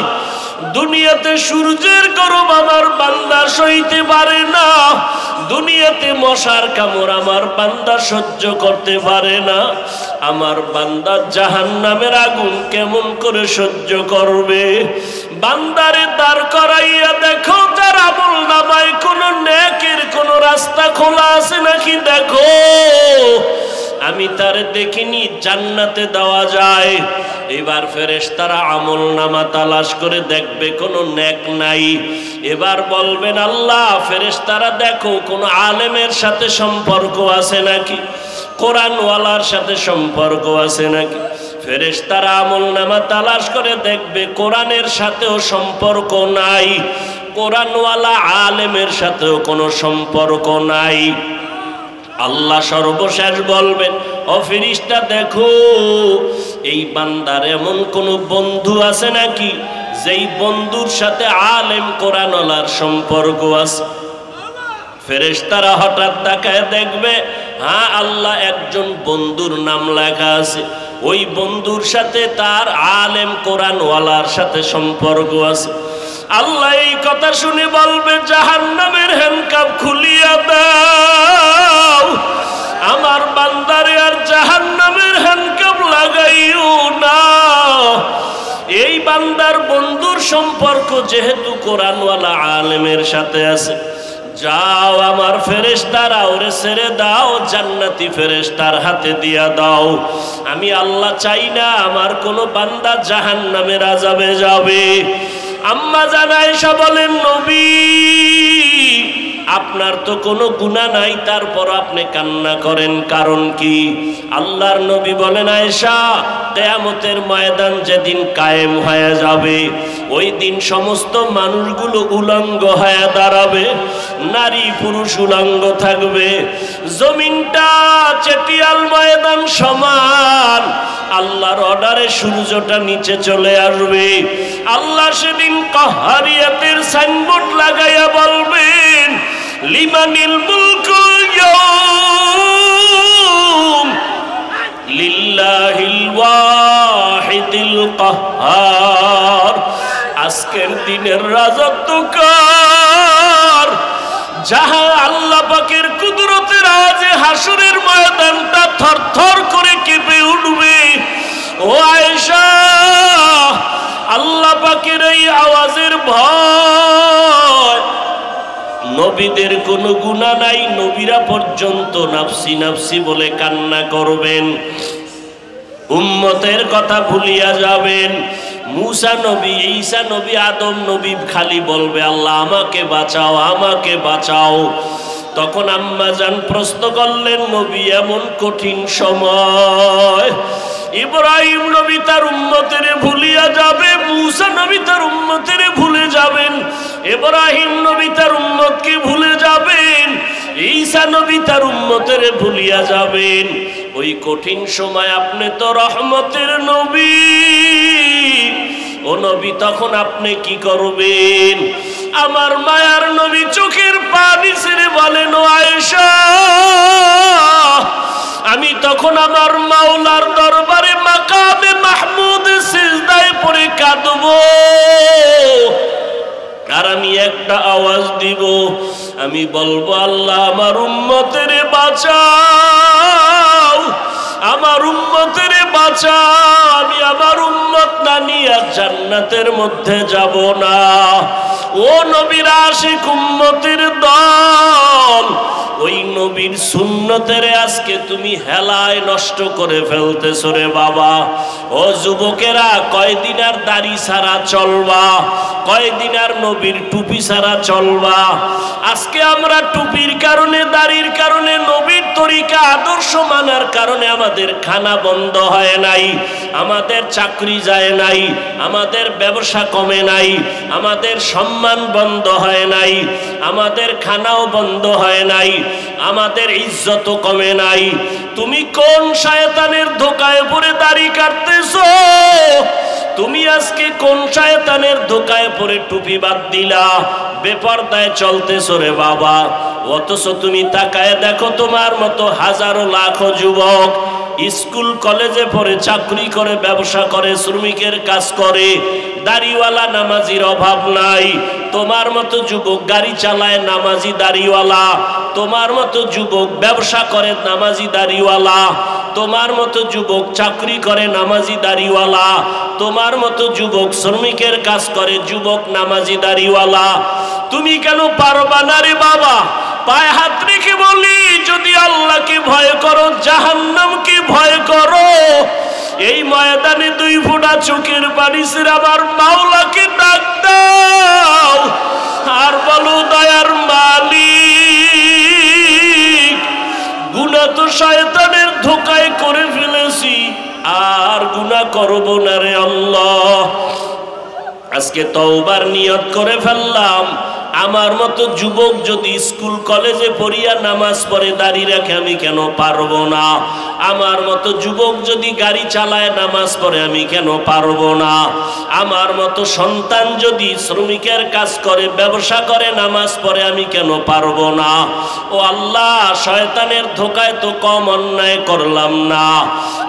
দুনিয়াতে সূর্যের গরম আমার বান্দা সইতে পারে না, দুনিয়াতে মশার কামড় আমার বান্দা সহ্য করতে পারে না, আমার বান্দা জাহান্নামের আগুন কেমন করে সহ্য করবে? বান্দারে দাঁড় করাইয়া দেখো, তার আমল নামায় কোনো নেকের কোনো রাস্তা খোলা আছে নাকি দেখো। আমি তারে দেখিনি জান্নাতে দেওয়া যায়। এবার ফেরেশতারা আমল নামা তালাশ করে দেখবে কোনো নেক নাই। এবার বলবেন, আল্লাহ ফেরেশতারা দেখো কোনো আলেমের সাথে সম্পর্ক আছে নাকি, কোরআনওয়ালার সাথে সম্পর্ক আছে নাকি। ফেরেশতারা আমল নামা তালাশ করে দেখবে কোরআনের সাথেও সম্পর্ক নাই, কোরআনওয়ালা আলেমের সাথেও কোনো সম্পর্ক নাই। আল্লাহ সর্বশেষ বলবেন, ও ফেরেশতা দেখো এই বান্দার এমন কোনো বন্ধু আছে নাকি যেই বন্ধুর সাথে আলেম কোরআনওয়ালার সম্পর্ক আছে। ফেরেশতারা হঠাৎ তাকায় দেখবে, হ্যাঁ আল্লাহ একজন বন্ধুর নাম লেখা আছে। ওই বন্ধুর সাথে তার আলেম কোরআনওয়ালার সাথে সম্পর্ক আছে। আল্লাহ এই কথা শুনে বলবে জাহান্নামের হ্যান্ডকাপ খুলিয়া দাও, আমার বান্দারে আর জাহান্নামের হ্যান্ডকাপ লাগাইও না। এই বান্দার বন্ধুর সম্পর্ক যেহেতু কোরআনওয়ালা আলেমের সাথে আছে, যাও আমার ফেরেশতারা ওরে ছেড়ে দাও, জান্নাতি ফেরেশতার হাতে দিয়া দাও। আমি আল্লাহ চাই না আমার কোনো বান্দা জাহান্নামের আযাবে যাবে। আম্মা জান আয়েশা বলেন, নবী আপনার তো কোনো গুনাহ নাই, তারপর আপনি কান্না করেন, কারণ কি? আল্লাহর নবী বলেন, আয়েশা কিয়ামতের ময়দান যেদিন কায়েম হয়ে যাবে, ওই দিন সমস্ত মানুষগুলো উলঙ্গ হয়ে দাঁড়াবে, নারী পুরুষ উলঙ্গ থাকবে, জমিনটা চেটিয়াল ময়দান সমান। আল্লাহর অর্ডারে সূর্যটা নিচে চলে আসবে। আল্লাহ সেদিন কাহারিয়াতের সাইনবোর্ড লাগাইয়া বলবেন, লিমানিল মুলকুল ইয়াউম লিল্লাহিল ওয়াহিদিল কাহ্হার। আজকের দিনের রাজত্ব কার? যাহা আল্লাহ পাকের কুদরতের আওয়াজে হাসরের ময়দানটা থরথর করে কেঁপে উঠবে। ও আয়েশা, আল্লাহ পাকের এই আওয়াজের ভয়। নবীদের কোনো গুনাহ নাই, নবীরা পর্যন্ত নাফসি নাফসি বলে কান্না করবেন, উম্মতের কথা ভুলিয়া যাবেন। মুসা নবী, ঈসা নবী, আদম নবী খালি বলবে, আল্লাহ আমাকে বাঁচাও, আমাকে বাঁচাও। তখন আম্মা জান প্রশ্ন করলেন, নবী এমন কঠিন সময়, ইব্রাহিম নবী তার উম্মতের ভুলিয়া যাবে, মুসা নবী তার উম্মতের ভুলে যাবেন, ইব্রাহিম নবী তার উম্মতকে ভুলে যাবেন, ঈসা নবী তার উম্মতের ভুলিয়া যাবেন। ওই কঠিন সময় আপনি তো রহমতের নবী, ও নবী তখন আপনি কি করবেন? আমার মায়ার নবী চোখের পানি ছেড়ে বলেন, ও আয়েশা, আমি তখন আমার মাওলার দরবারে মাকামে মাহমুদ সিজদায় পড়ে কাঁদবো, আর আমি একটা আওয়াজ দিব, আমি বলবো, আল্লাহ আমার উম্মতের বাঁচাও, আমার উম্মতের বাঁচাও, আমি আমার উম্মত না নিয়ে জান্নাতের মধ্যে যাব না। ও নবীর আশিক উম্মতের দল, ওই নবীর সুন্নতের আজকে তুমি হেলায় নষ্ট করে ফেলতেছো রে বাবা। ও যুবকেরা, কয়দিন আর দাড়ি ছাড়া চলবা? কয়দিন আর নবীর টুপি ছাড়া চলবা? আজকে আমরা টুপির কারণে, দাড়ির কারণে, নবীর তরিকা আদর্শ মানার কারণে আমাদের খানা বন্ধ হয় নাই, আমাদের চাকরি যায় নাই, আমাদের ব্যবসা কমে নাই, আমাদের সম্মান বন্ধ হয় নাই, আমাদের খানাও বন্ধ হয় নাই, আমাদের ইজ্জত কমে নাই। তুমি কোন শয়তানের ধোকায় পড়ে দাড়ি কাটতেছো? তুমি আজকে কোন শয়তানের ধোকায় পড়ে টুপি বাদ দিলা, বেপরদায় চলতেছো রে বাবা? অথচ তুমি তাকায় দেখো, তোমার মতো হাজারো লাখো যুবক স্কুল কলেজে পড়ে, চাকরি করে, ব্যবসা করে, শ্রমিকের কাজ করে, দাড়িওয়ালা নামাজির অভাব নাই। তোমার মতো যুবক গাড়ি চালায়, নামাজি দাড়িওয়ালা। তোমার মতো যুবক ব্যবসা করে, নামাজি দাড়িওয়ালা। তোমার মতো যুবক চাকরি করে, নামাজি দাড়িওয়ালা। তোমার মতো যুবক শ্রমিকের কাজ করে, যুবক নামাজি দাড়িওয়ালা। তুমি কেন পারবা না রে বাবা? পায়ে হাত রেখে বলি, যদি আল্লাহকে ভয় করো, জাহান্নামকে ভয় করো, এই ময়দানে দুই ফোঁটা চোখের পানি ছেড়ে আমার মাওলাকে ডাক দাও, আর বলো, দয়ার মালিক, গুনাহ তো শয়তানের ধোকায় করে ফেলেছি, আর গুনাহ করব না রে আল্লাহ। আজকে তওবার নিয়ত করে ফেললাম, আমার মতো যুবক যদি স্কুল কলেজে পড়িয়া নামাজ পড়ে দাঁড়িয়ে রাখে আমি কেন পারবো না? আমার মতো যুবক যদি গাড়ি চালায় নামাজ পড়ে আমি কেন পারবো না? আমার মতো সন্তান যদি শ্রমিকের কাজ করে ব্যবসা করে নামাজ পড়ে আমি কেন পারবো না? ও আল্লাহ, শয়তানের ধোকায় তো কম অন্যায় করলাম না।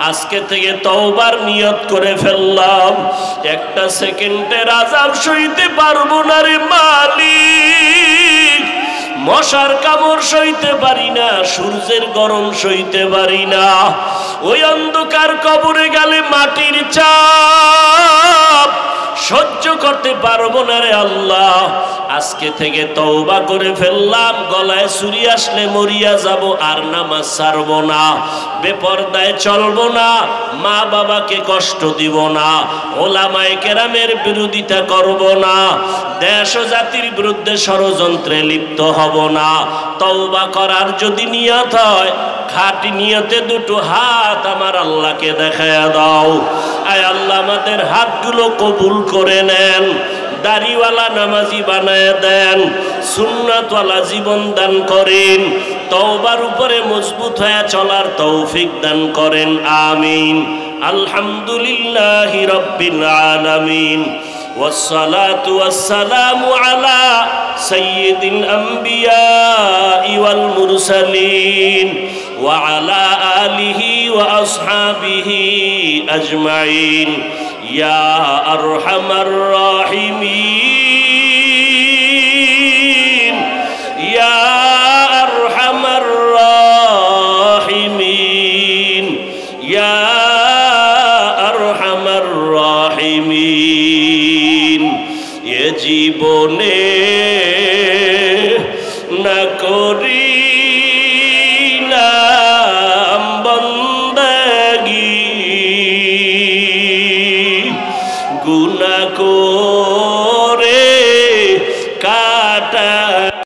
আজকে থেকে তওবার নিয়ত করে ফেললাম, একটা সেকেন্ডের আযাব সইতে পারবো না রে মালিক। মশার কামড় সইতে পারি না, সূর্যের গরম সইতে পারি না, ওই অন্ধকার কবরে গেলে মাটির চাপ সহ্য করতে পারবো না রে আল্লাহ। আজকে থেকে তওবা করে ফেললাম, গলায় ছুরি আসলে মরিয়া যাব, আর নামাজ ছাড়বো না, বেপরদায় চলবো না, মা বাবাকে কষ্ট দিব না, ওলামায়ে কেরামের বিরোধিতা করব না, দেশ ও জাতির বিরুদ্ধে ষড়যন্ত্রে লিপ্ত হব না। তওবা করার যদি নিয়ত হয়, খাঁটি নিয়তে দুটো হাত আমার আল্লাহকে দেখায়া দাও। আয় আল্লাহ, আমাদের হাতগুলো কবুল করে নেন, দাড়িওয়ালা নামাজি বানায় দেন, সুন্নাতওয়ালা জীবন দান করেন, তওবার উপরে মজবুত হয়ে চলার তৌফিক দান করেন, আমিন। আলহামদুলিল্লাহি রাব্বিল আলামিন, والصلاة والسلام على سيد الأنبياء والمرسلين وعلى آله وأصحابه أجمعين يا أرحم الراحمين يا أرحم الراحمين يا أرحم الراحمين। জীবনে